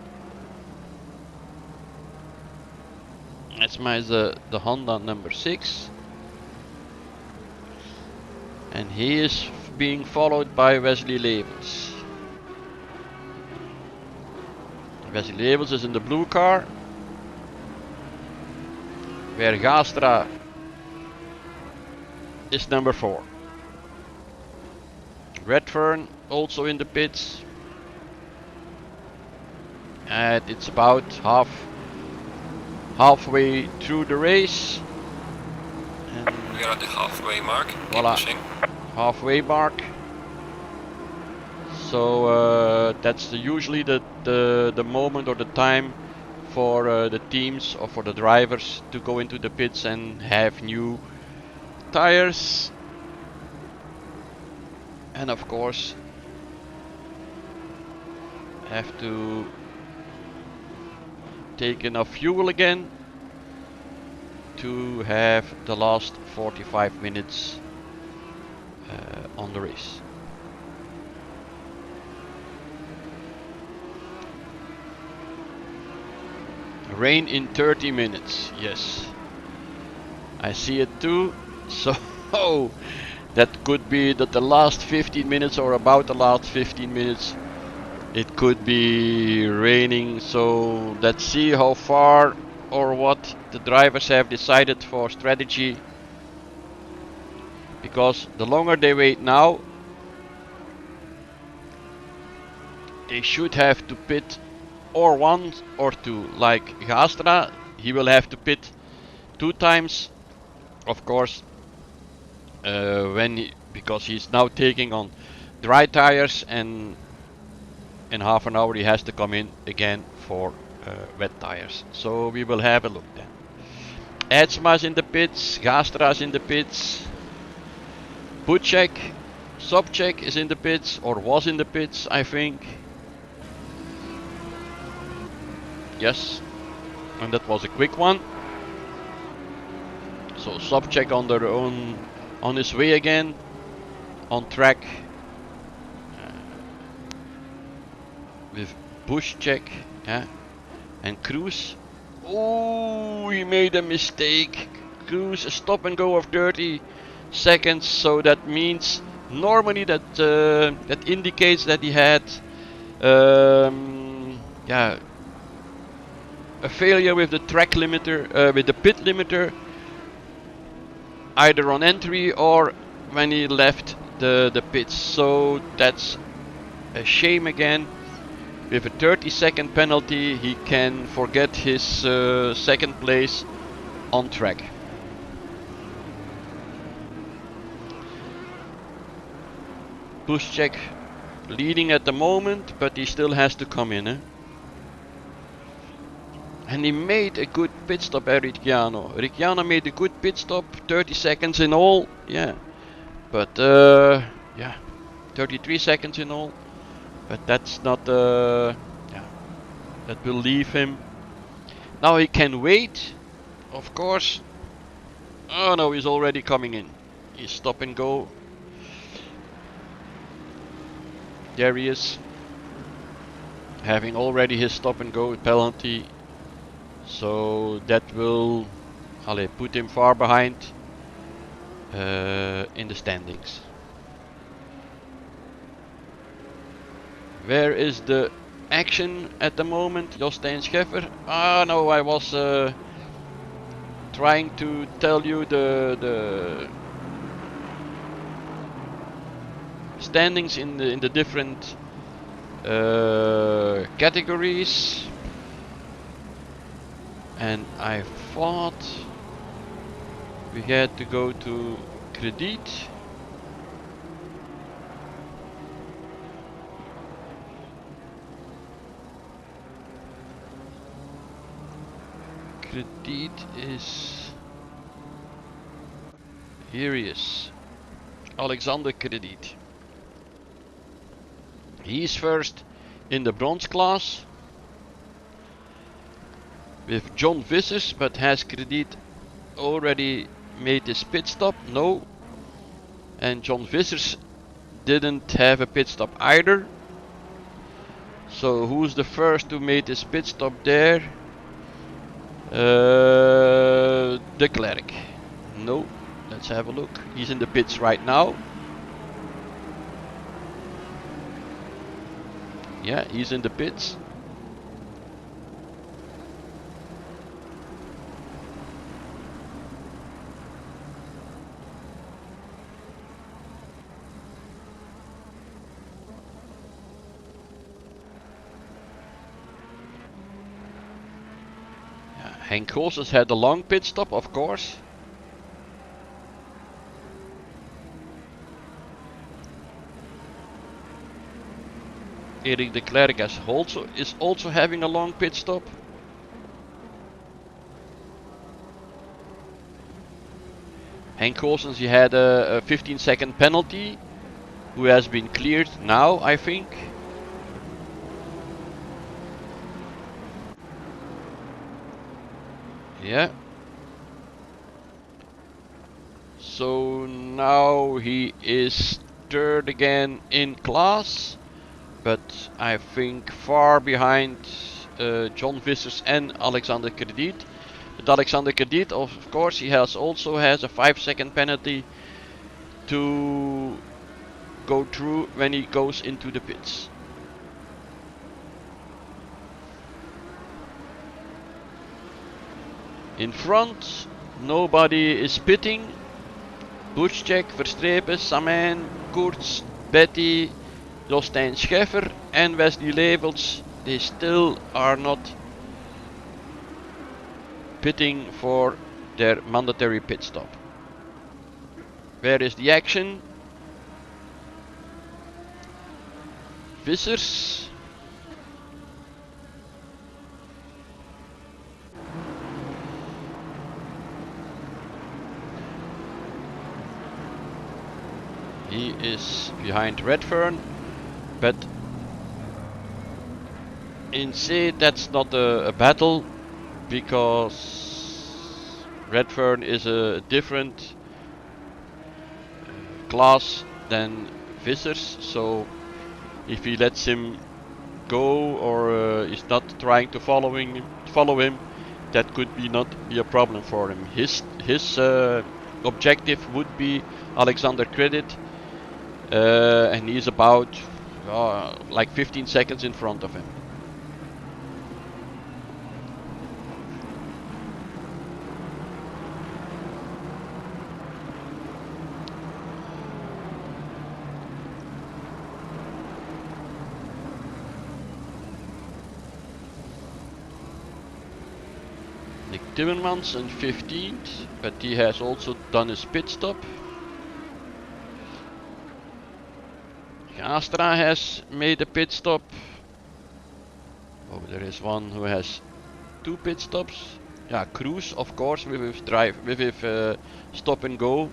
Eidsma is the Honda number 6. And he is being followed by Wesley Levels. Wesley Levels is in the blue car, where Gastra is number 4. Redfern also in the pits, and it's about halfway through the race. And We are at the halfway mark. Keep voila, pushing. halfway mark. So that's usually the moment or the time for the teams or for the drivers to go into the pits and have new tires, and of course have to take enough fuel again to have the last 45 minutes on the race. Rain in 30 minutes, yes. I see it too. So that could be that the last 15 minutes or about the last 15 minutes it could be raining. So let's see how far or what the drivers have decided for strategy, because the longer they wait now, they should have to pit or once or two. Like Gastra, he will have to pit 2 times, of course, because he's now taking on dry tires, and in half an hour he has to come in again for wet tires. So we will have a look then. Edsma's in the pits, Gastra's in the pits, Butchek, Sobchek is in the pits, or was in the pits, I think. Yes, and that was a quick one. So Sobchek on his way again, on track with Bushcheck, yeah, and Cruz. Oh, he made a mistake. Cruz, a stop and go of 30 seconds. So that means normally that indicates that he had yeah, a failure with the track limiter, with the pit limiter, either on entry or when he left the pits. So that's a shame again. With a 30-second penalty, he can forget his second place on track. Bushcheck leading at the moment, but he still has to come in. And he made a good pit stop, Ricciano. Ricciano made a good pit stop, 30 seconds in all, yeah. But yeah, 33 seconds in all. But that's not, yeah, that will leave him. Now he can wait, of course. Oh no, he's already coming in. He's stop and go. There he is, having already his stop and go penalty. So that will put him far behind in the standings. Where is the action at the moment? Jostein Scheffer. Ah no, I was trying to tell you the standings in the different categories. And I thought we had to go to Credit. Credit is... Here he is. Alexander Credit. He's first in the bronze class with John Vissers, but has Credit already made his pit stop? No. And John Vissers didn't have a pit stop either. So who's the first who made his pit stop there? De Klerk. No. Let's have a look. He's in the pits right now. Yeah, he's in the pits. Henk Goossens had a long pit stop, of course. Eric de Klerk is also having a long pit stop. Henk Goossens, he had a 15-second penalty, who has been cleared now, I think. Yeah. So now he is third again in class, but I think far behind John Vissers and Alexander Krediet. But Alexander Krediet, of course, he also has a 5-second penalty to go through when he goes into the pits. In front, nobody is pitting. Buschek, Verstrepen, Samen, Koerts, Betty, Jostein Scheffer and Wesley Levels, they still are not pitting for their mandatory pit stop. Where is the action? Vissers. He is behind Redfern, but in C that's not a battle, because Redfern is a different class than Vissers, so if he lets him go or is not trying to follow him, that could not be a problem for him. His objective would be Alexander Krediet, and he's about like 15 seconds in front of him. Nick Timmermans in 15th, but he has also done his pit stop. Astra has made a pit stop. Oh, there is one who has 2 pit stops. Yeah, Cruz, of course, with his stop and go.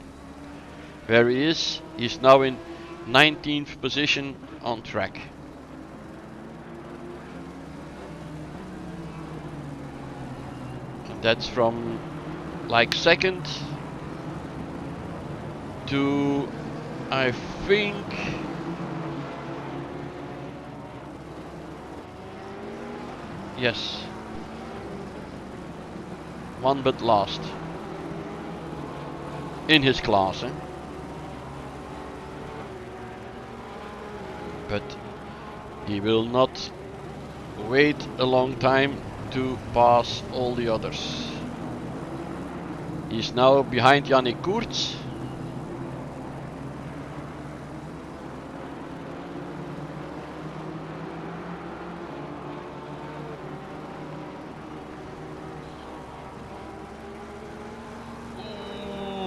Where he is, he's now in 19th position on track. And that's from like second to, I think, yes, one but last in his class, eh? But he will not wait a long time to pass all the others. He's now behind Yannick Koerts.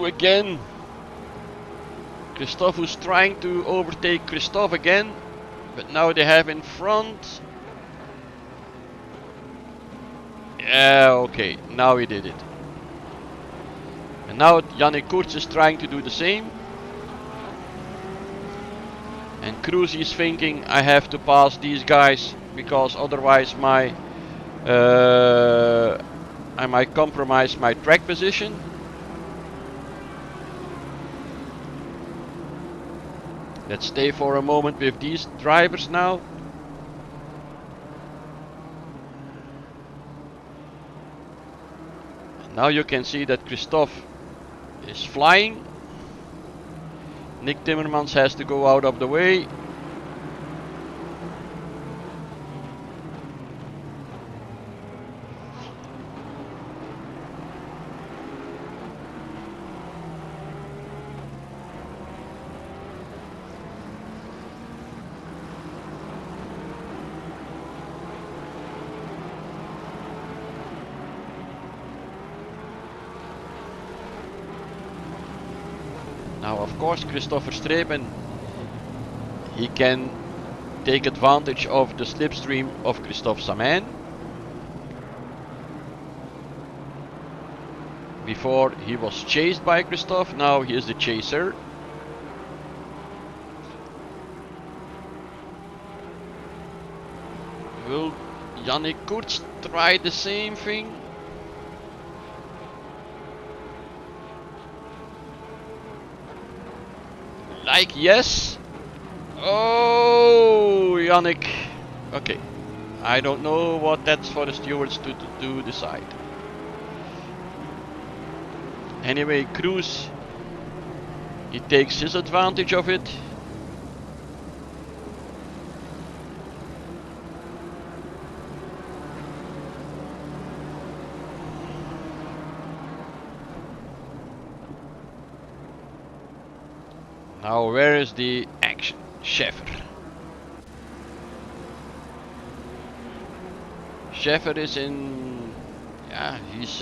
Again, Christophe was trying to overtake Christophe again, but now they have in front. Yeah, okay, now he did it. And now Yannick Koerts is trying to do the same. And Cruz is thinking, I have to pass these guys because otherwise I might compromise my track position. Let's stay for a moment with these drivers now. And now you can see that Christophe is flying. Nick Timmermans has to go out of the way. Now of course Christopher Streben, he can take advantage of the slipstream of Christophe Samin. Before he was chased by Christophe, now he is the chaser. Will Yannick Koerts try the same thing? Like yes. Oh, Yannick. Okay. I don't know what that's for the stewards to decide. Anyway, Cruz, he takes his advantage of it. Now where is the action? Scheffer. Scheffer is in... yeah, he's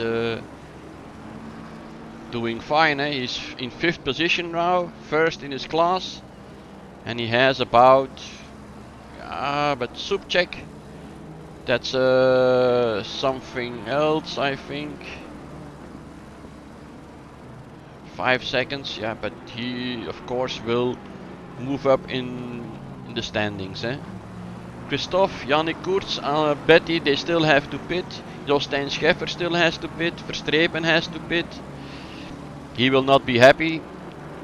doing fine. He's in 5th position now, first in his class. And he has about... but Subchek, that's something else I think. 5 seconds, yeah, but he of course will move up in the standings. Christophe, Yannick Koerts, Betty, they still have to pit. Jostein Scheffer still has to pit. Verstrepen has to pit. He will not be happy,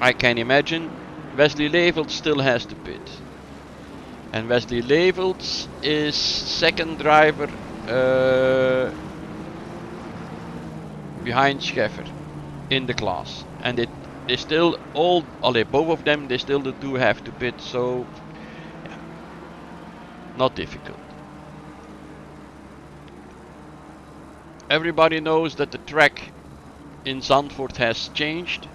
I can imagine. Wesley Leveld still has to pit. And Wesley Leveld is second driver behind Scheffer in the class. And they still all, both of them, they still do have to pit, so yeah, not difficult. Everybody knows that the track in Zandvoort has changed.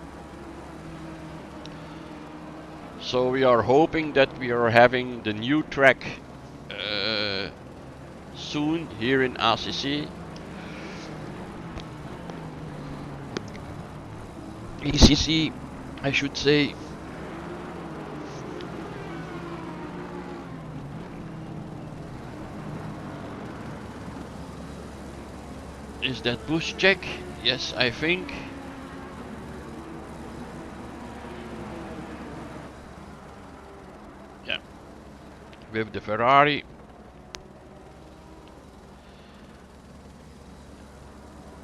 So we are hoping that we are having the new track soon here in ACC. ACC, I should say. Is that Bush check? Yes, I think. Yeah. With the Ferrari.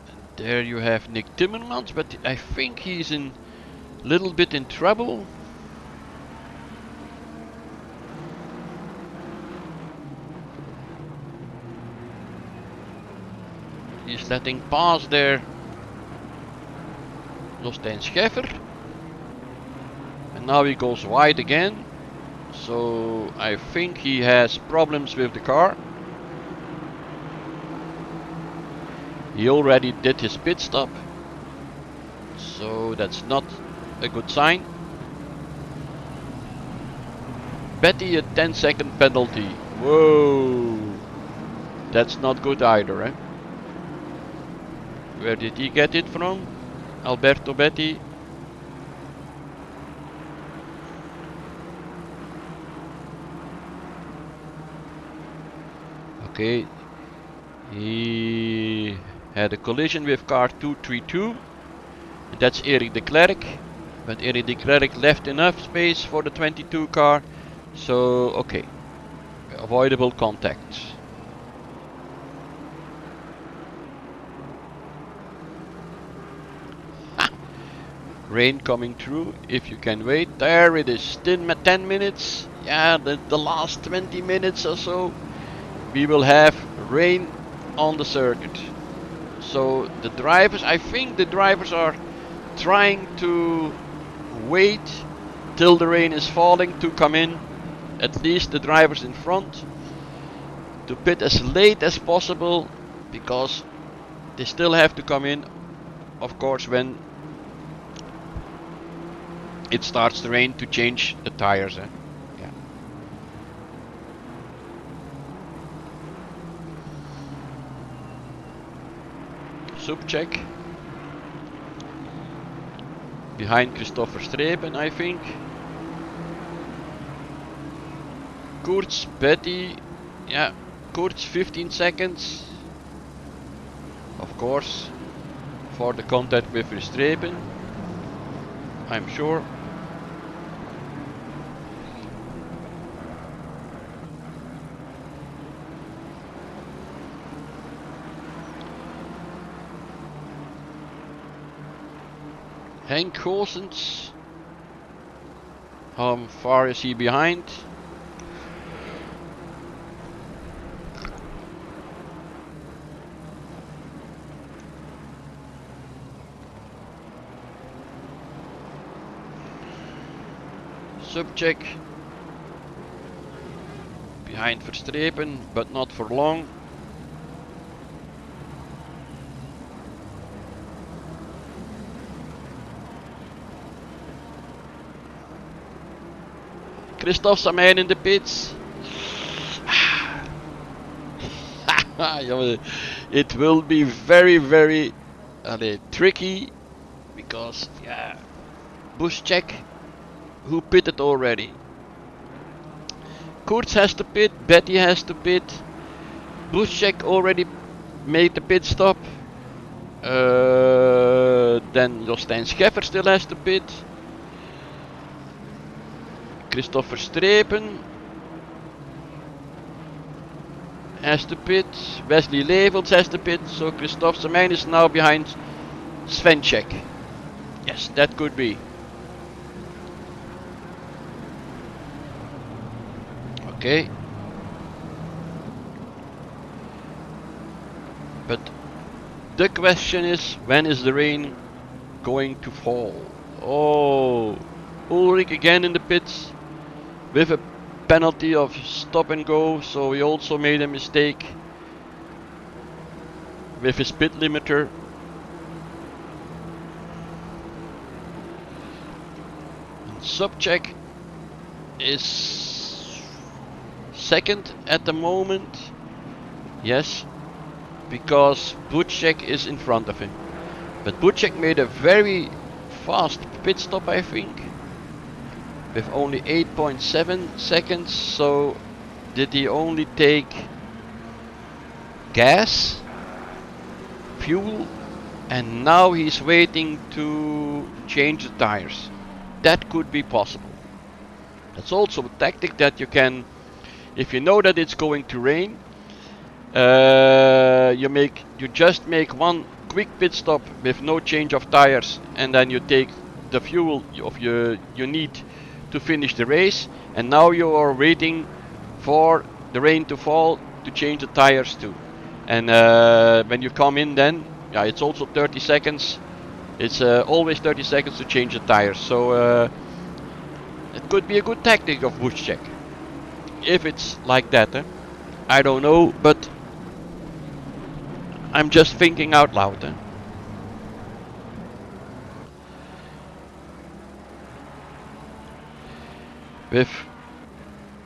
And there you have Nick Timmermans, but I think he's in a little bit in trouble. He's letting pass there Jostein Scheffer. And now he goes wide again. So I think he has problems with the car. He already did his pit stop. So that's not a good sign. Betty, a 10-second penalty. Whoa. That's not good either, eh? Where did he get it from? Alberto Betty. Okay. He had a collision with car 232. And that's Eric de Klerk. But Eric de Klerk left enough space for the 22 car. So, okay. Avoidable contact. Rain coming through, if you can wait. There it is, 10 minutes. Yeah, the last 20 minutes or so we will have rain on the circuit. So the drivers, I think the drivers are trying to wait till the rain is falling to come in. At least the drivers in front, to pit as late as possible, because they still have to come in, of course, when it starts to rain, to change the tires. Yeah. Subcheck. behind Christopher Strepen, I think. Kurtz, Betty, yeah, Kurtz 15 seconds, of course, for the contact with Strepen, I'm sure. Henk Goossens, how far is he behind? Subcheck behind Verstrepen, but not for long. Christophe Samein in the pits. It will be very tricky because yeah, Buschek, who pitted already. Kurtz has to pit, Betty has to pit. Buschek already made the pit stop. Then Jostein Scheffer still has to pit. Christopher Strepen has to pit. Wesley Levels has to pit. So Christophe Samein is now behind Svenček. Yes, that could be. Okay. But the question is, when is the rain going to fall? Oh, Ulrich again in the pits with a penalty of stop and go, so he also made a mistake with his pit limiter. And Subcheck is second at the moment, yes, because Buschek is in front of him. But Buschek made a very fast pit stop, I think, with only 8.7 seconds. So did he only take gas, fuel, and now he's waiting to change the tires? That could be possible. That's also a tactic that you can, if you know that it's going to rain, you just make one quick pit stop with no change of tires, and then you take the fuel of you need to finish the race, and now you are waiting for the rain to fall to change the tires too. And when you come in, then yeah, it's also 30 seconds. It's always 30 seconds to change the tires. So it could be a good tactic of Buschek if it's like that. I don't know, but I'm just thinking out loud. With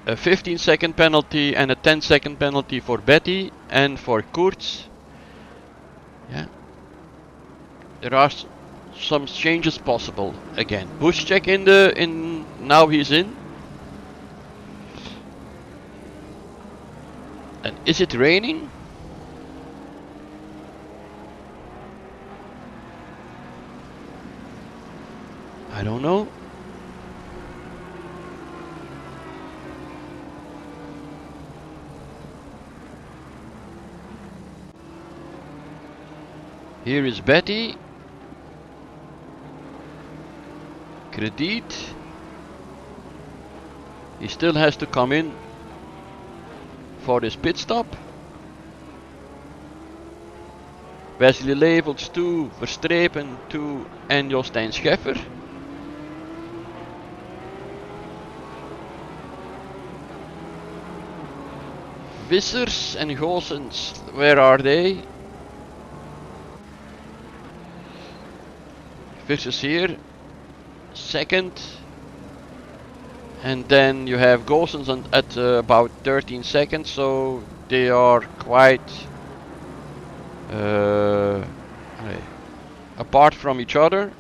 a 15-second penalty and a 10-second penalty for Betty and for Kurtz, yeah, there are some changes possible again. Buschek now he's in. And is it raining? I don't know. Here is Betty. Credit. He still has to come in for his pit stop. Wesley Levels 2, Verstrepen 2 and Jostein Scheffer. Wissers and Goossens, where are they? Wissers here, second. And then you have Goossens at about 13 seconds, so they are quite apart from each other.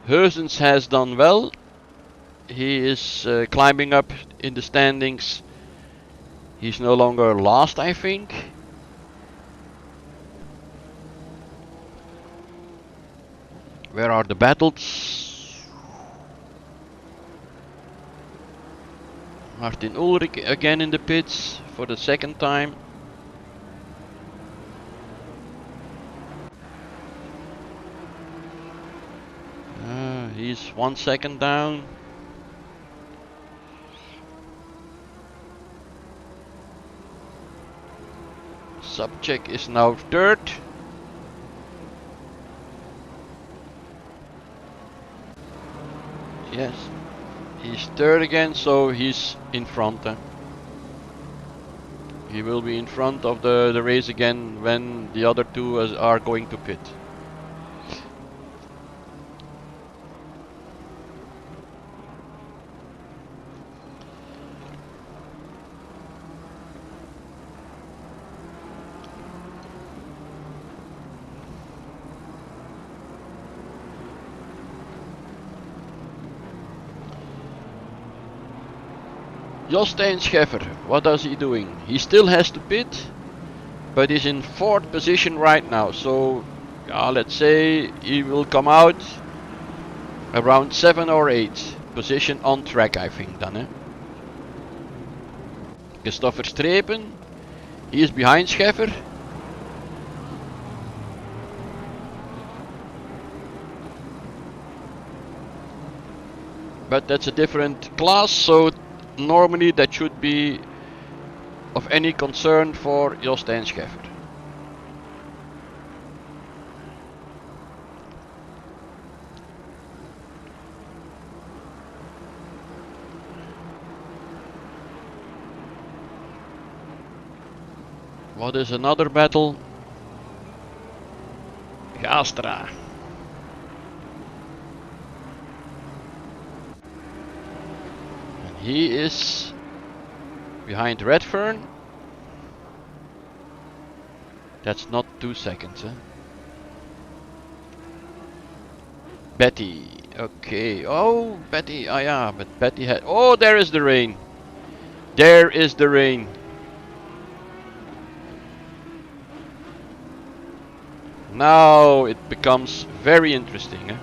Heusens has done well. He is climbing up in the standings. He's no longer last, I think. Where are the battles? Martin Ulrich again in the pits for the second time. He's 1 second down. Subcheck is now third. Yes, he's third again, so he's in front. He will be in front of the race again when the other two are going to pit. Jostein Scheffer, what is he doing? He still has to pit, but he's in 4th position right now. So, let's say he will come out around 7 or 8 position on track, I think then. Christopher Strepen, he is behind Scheffer. But that's a different class, so normally that should be of any concern for Jostein Scheffer. What is another battle? Gastra. And he is behind Redfern. That's not 2 seconds, Betty, okay. Oh, Betty, yeah, but Betty had. Oh, there is the rain. There is the rain. Now it becomes very interesting.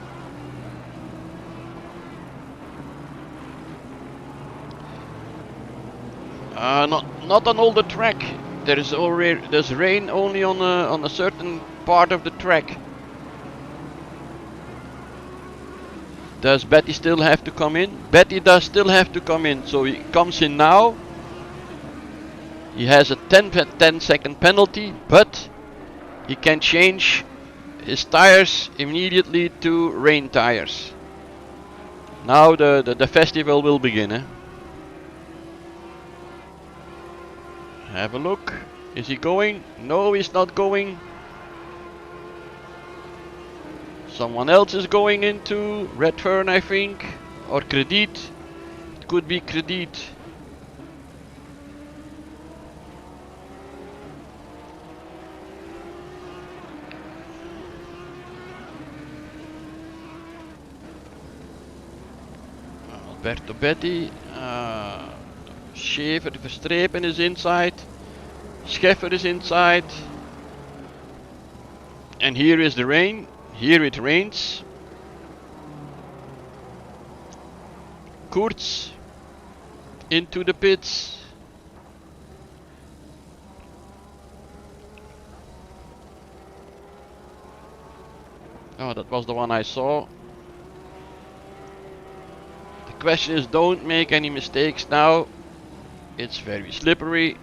Not on all the track. There's rain only on a certain part of the track. Does Betty still have to come in? Betty does still have to come in, so he comes in now. He has a 10 second penalty, but he can change his tires immediately to rain tires. Now the festival will begin. Have a look. Is he going? No, he's not going. Someone else is going into Redfern, I think. Or Credit. It could be Credit. Alberto Betty. Schäfer, Verstrepen is inside. Scheffer is inside. And here is the rain. Here it rains. Kurz into the pits. Oh, that was the one I saw. The question is, don't make any mistakes now. It's very slippery.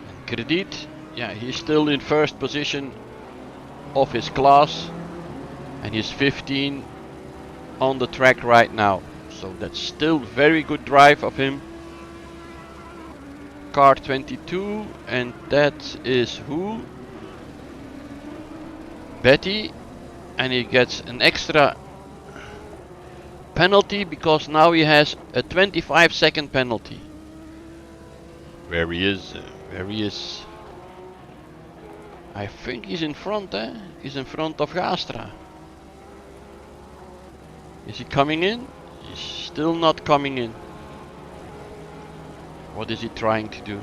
And Credit, yeah, he's still in first position of his class. And he's 15 on the track right now. So that's still very good drive of him. Car 22, and that is who? Betty. And he gets an extra penalty because now he has a 25 second penalty. Where he is. I think he's in front, eh? He's in front of Gastra. Is he coming in? He's still not coming in. What is he trying to do?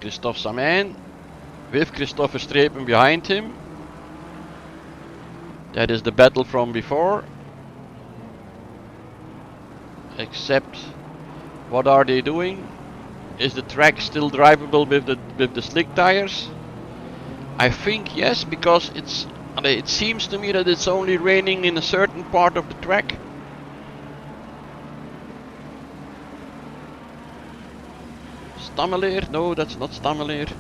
Christophe Samin with Christopher Strepen behind him. That is the battle from before. Except, what are they doing? Is the track still drivable with the slick tires? I think yes, because it seems to me that it's only raining in a certain part of the track. Stammeleer? No, that's not Stammeleer.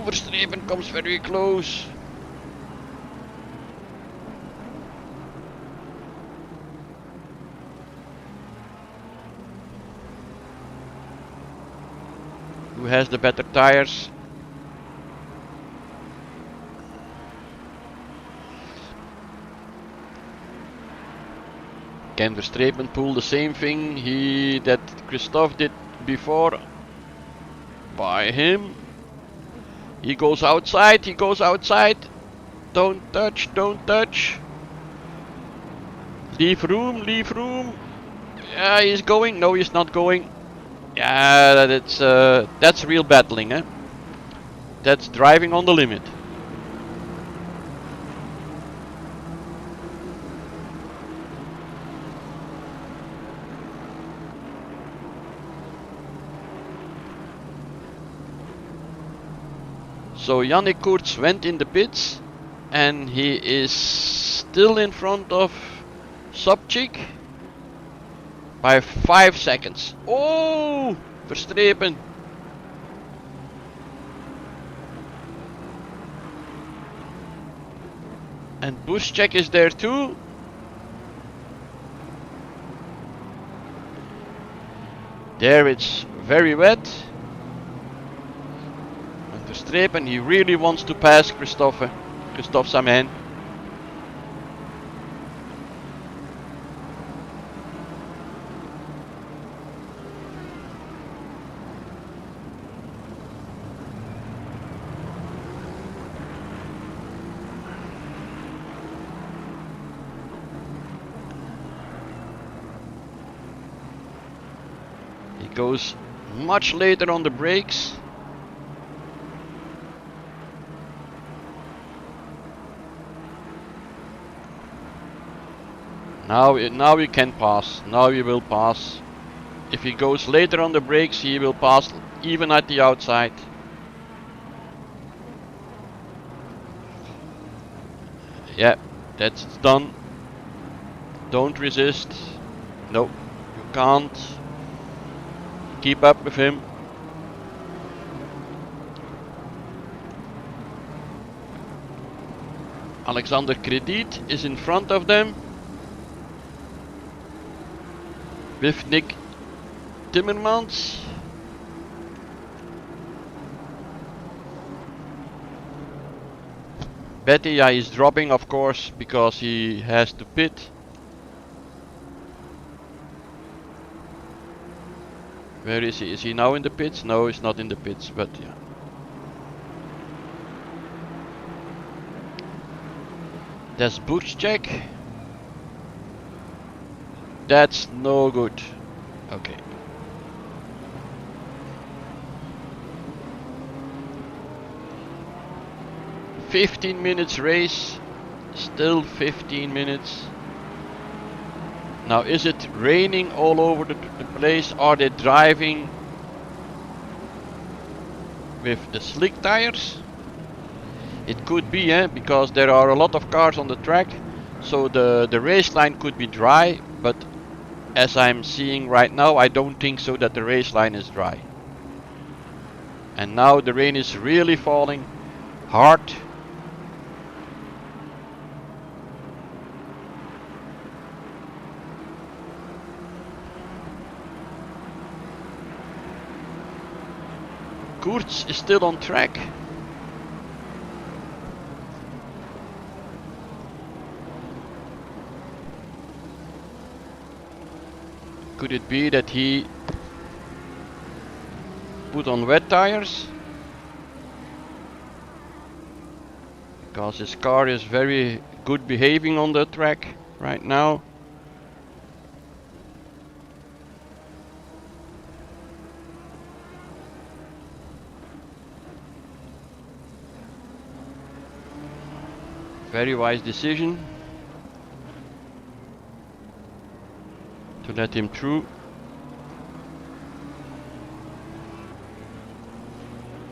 Verstrepen comes very close. Who has the better tires? Can Verstrepen pull the same thing that Christophe did before? By him. He goes outside, he goes outside. Don't touch, don't touch. Leave room, leave room. Yeah, he's going. No, he's not going. Yeah, that's real battling, eh? That's driving on the limit. So Yannick Koerts went in the pits and he is still in front of Sobchik by 5 seconds. Oh, Verstrepen. And Buschek is there too. There it's very wet. And Verstrepen, he really wants to pass Christophe Samin. Goes much later on the brakes. Now he can pass. Now he will pass. If he goes later on the brakes, he will pass even at the outside. Yeah, that's done. Don't resist. No, you can't. Keep up with him. Alexander Krediet is in front of them with Nick Timmermans. Bettia is dropping, of course, because he has to pit. Where is he? Is he now in the pits? No, he's not in the pits, but yeah. That's Buschek. That's no good. Okay. "15 minutes race. Still 15 minutes. Now, is it raining all over the place? Are they driving with the slick tires? It could be, because there are a lot of cars on the track, so the race line could be dry, but as I'm seeing right now, I don't think so that the race line is dry. And now the rain is really falling hard. Koerts is still on track. Could it be that he put on wet tires? Because his car is very good behaving on the track right now. Very wise decision to let him through.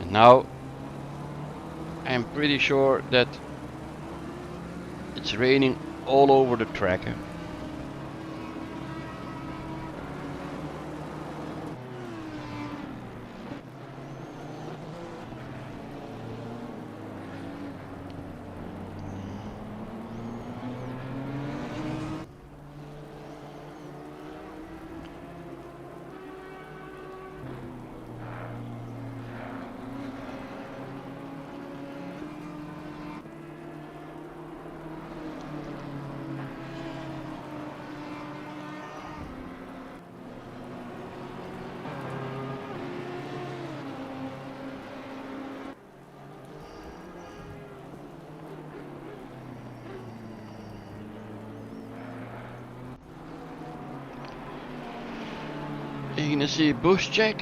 And now I'm pretty sure that it's raining all over the track. You're gonna see boost check.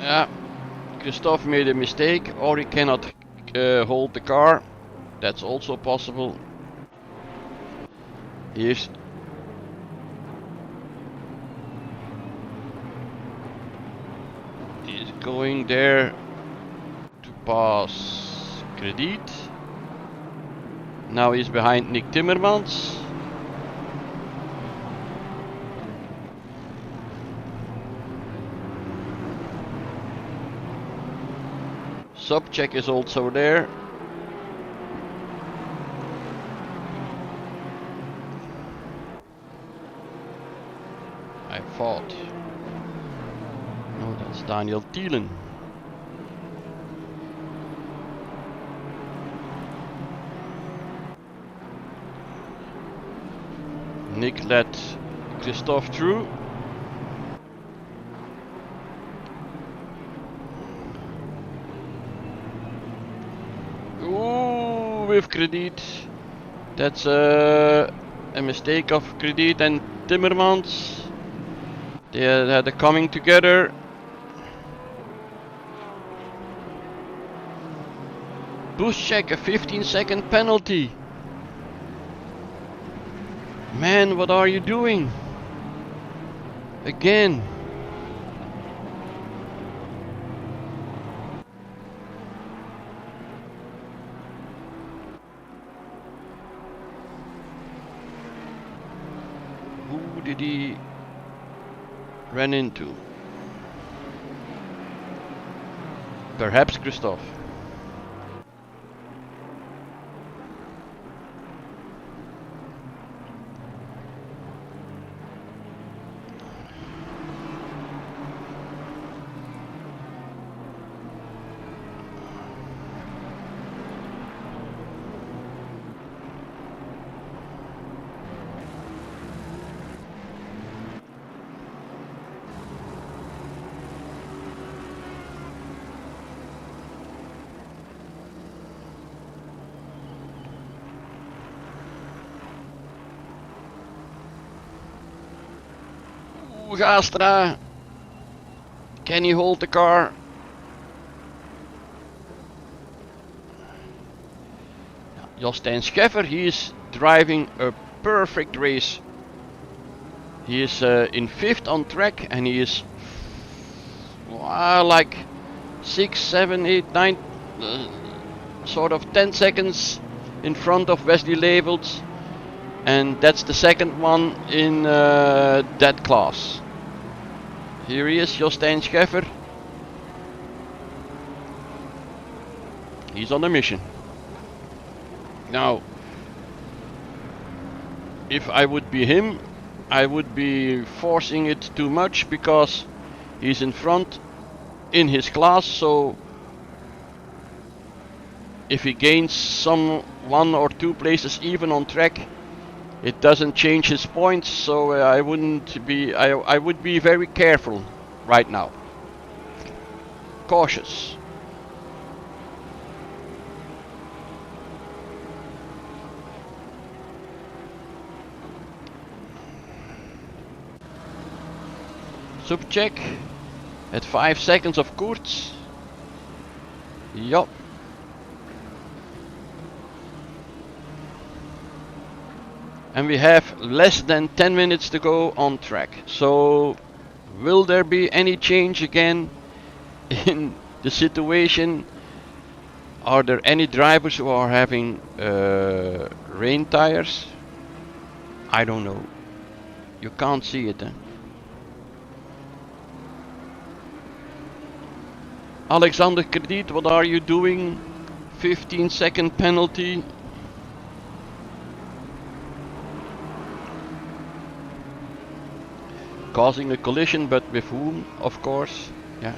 Yeah, Christophe made a mistake, or he cannot hold the car. That's also possible. He's going there to pass Credit. Now he's behind Nick Timmermans. Subcheck is also there. I thought. No, that's Daniel Thielen. Nick let Christophe through. Ooh, with Credit. That's a mistake of Credit and Timmermans. They had a coming together. Boost check, a 15-second penalty. Man, what are you doing? Again. Who did he run into? Perhaps Christophe. Gastra, can he hold the car? Jostein Scheffer, he is driving a perfect race. He is in 5th on track and he is like 6, 7, 8, 9, sort of 10 seconds in front of Wesley Levels, and that's the second one in that class. Here he is, Jostein Scheffer. He's on a mission. Now, if I would be him, I would be forcing it too much because he's in front in his class, so if he gains some 1 or 2 places even on track, it doesn't change his points, so I wouldn't be. I would be very careful right now. Cautious. Subcheck at 5 seconds of Kurz. Yup. And we have less than 10 minutes to go on track. So will there be any change again in the situation? Are there any drivers who are having rain tires? I don't know. You can't see it. Alexander Krediet, what are you doing? 15-second penalty. Causing a collision, but with whom? Of course. Yeah.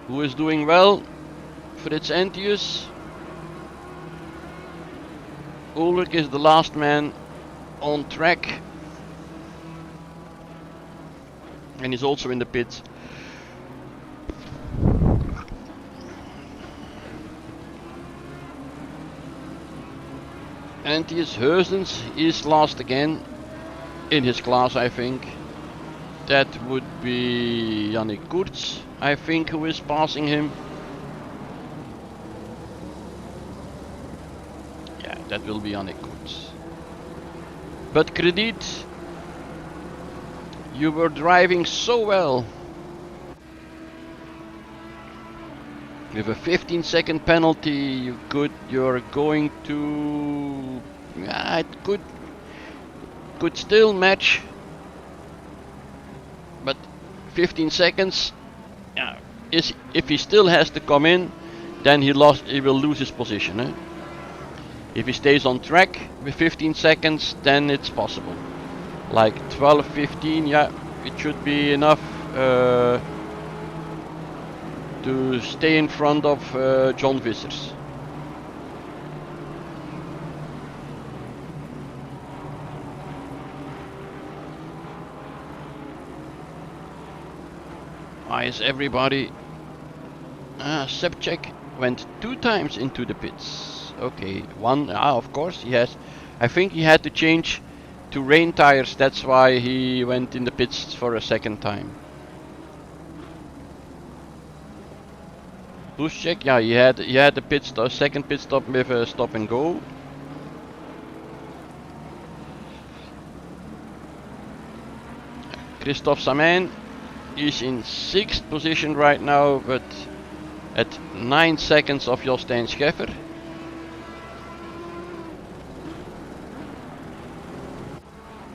Who is doing well? Frits Entius. Ulrich is the last man on track. And he's also in the pits. Entius Heusens is last again in his class, I think. That would be Yannick Kurz, I think, who is passing him. Yeah, that will be Yannick Kurz. But Krediet, you were driving so well. With a 15-second penalty, you're going to. Yeah, it could still match. But 15 seconds, yeah, if he still has to come in, then he will lose his position. Eh? If he stays on track with 15 seconds, then it's possible. Like 12, 15, yeah, it should be enough to stay in front of John Vissers. Why is everybody? Subcheck went 2 times into the pits. Okay, one. Of course he has. I think he had to change to rain tires. That's why he went in the pits for a second time. Boost check. Yeah, he had the second pit stop with a stop and go. Christophe Samin is in 6th position right now, but at 9 seconds of Jostein Scheffer.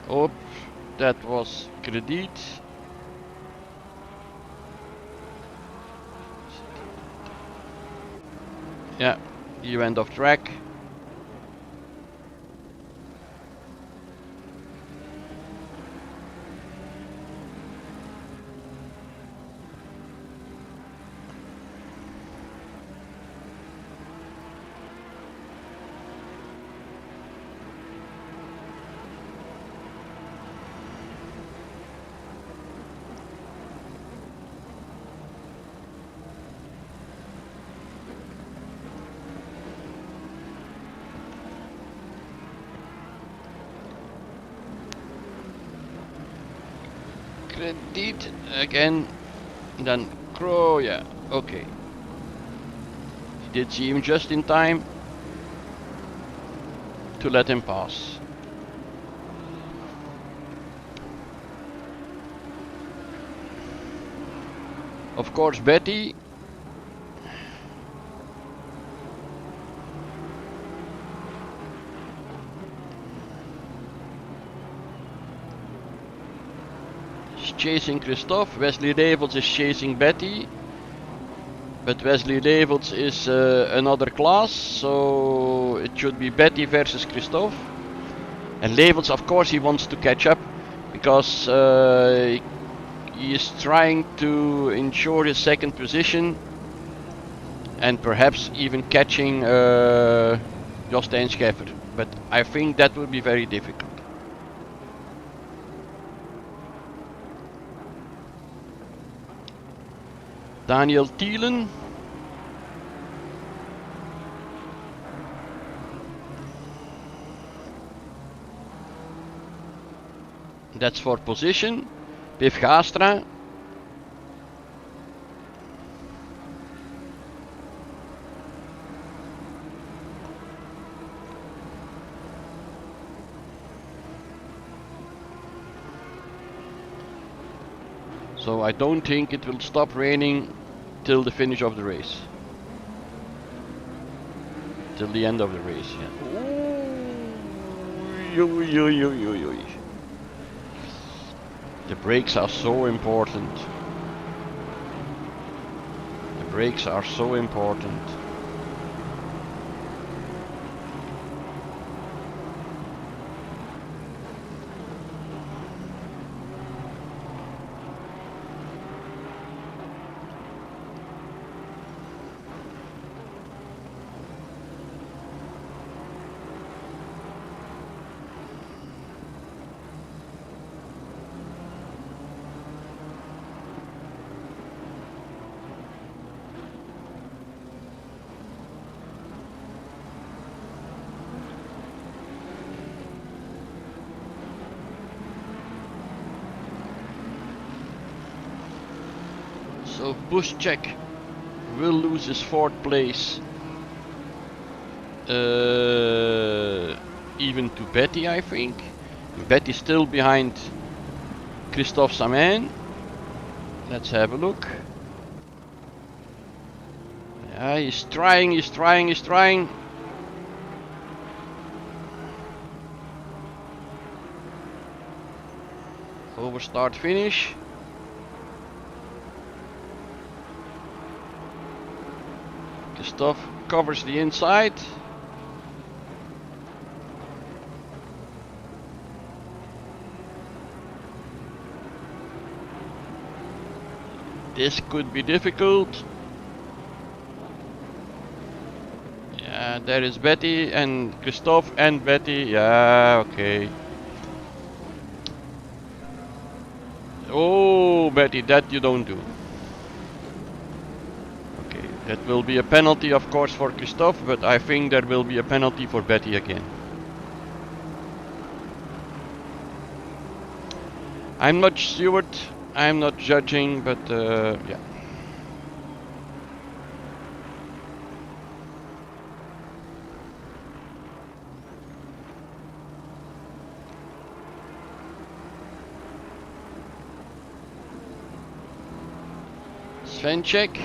Oh, that was Krediet. Yeah, he went off track. Krediet again, then Crow, yeah, okay. He did see him just in time to let him pass. Of course, Betty. Chasing Christophe. Wesley Revels is chasing Betty, but Wesley Revels is another class, so it should be Betty versus Christophe. And Levels, of course, he wants to catch up because he is trying to ensure his second position and perhaps even catching Jostein Scheffer. But I think that would be very difficult. Daniel Thielen. That's for position. Piv Gastra. So I don't think it will stop raining till the finish of the race. Till the end of the race, yeah. Ooh, the brakes are so important. The brakes are so important. So Buschek will lose his fourth place even to Betty, I think. Betty still behind Christophe Samin. Let's have a look. Yeah, he's trying. Over start finish. Christophe covers the inside. This could be difficult. Yeah, there is Betty and Christophe and Betty. Yeah, okay. Oh, Betty, that you don't do. That will be a penalty, of course, for Christophe, but I think there will be a penalty for Betty again. I'm not steward, I'm not judging, but yeah. Svenček.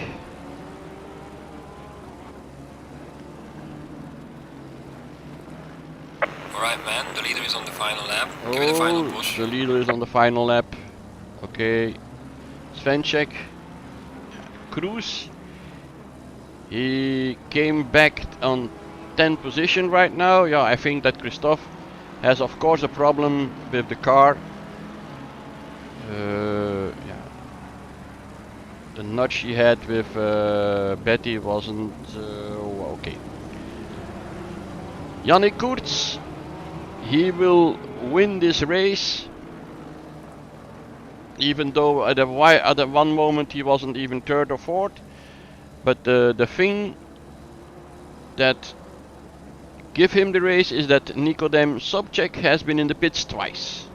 Alright man, the leader is on the final lap. Give it a final push. The leader is on the final lap. Okay. Svenček. Cruz. He came back on 10th position right now. Yeah, I think that Christophe has of course a problem with the car. Yeah. The nudge he had with Betty wasn't okay. Yannick Koerts. He will win this race, even though at one moment he wasn't even third or fourth. But the thing that give him the race is that Nikodem Sobchak has been in the pits twice.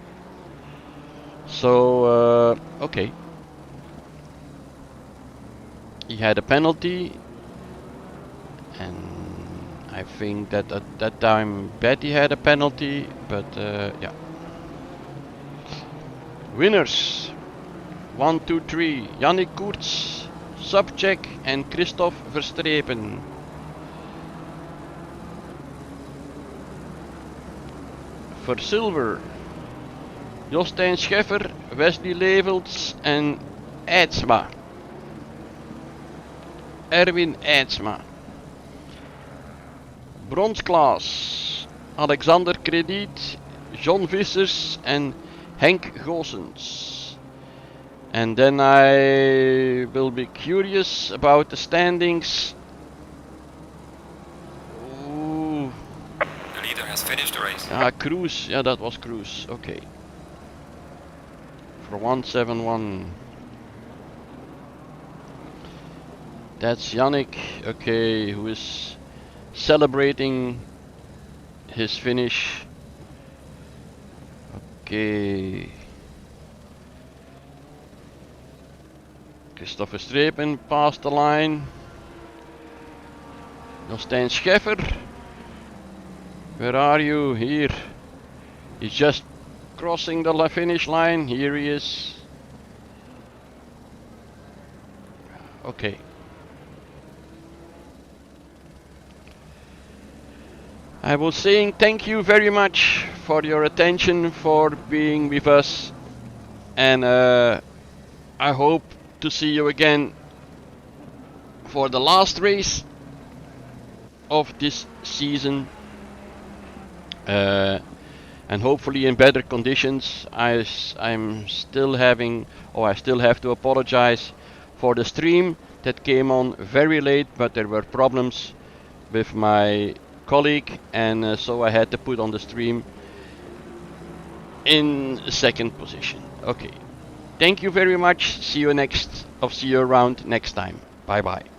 So okay, he had a penalty, and I think that at that time Betty had a penalty, but yeah. Winners 1, 2, 3. Yannick Koerts, Sobchak and Christophe Verstrepen. For silver, Jostein Scheffer, Wesley Levels en Eidsma. Erwin Eidsma. Bronsklaas, Alexander Krediet, John Vissers and Henk Goossens. And then I will be curious about the standings. Ooh. The leader has finished the race. Cruz. Yeah, that was Cruz. Okay. For 171. That's Yannick. Okay, who is celebrating his finish. Okay. Christopher Strepen passed the line. Jostein Scheffer. Where are you? Here. He's just crossing the finish line. Here he is. Okay. I was saying thank you very much for your attention, for being with us, and I hope to see you again for the last race of this season, and hopefully in better conditions. I still have to apologize for the stream that came on very late, but there were problems with my colleague, and so I had to put on the stream in second position. Okay, thank you very much. See you around next time. Bye bye.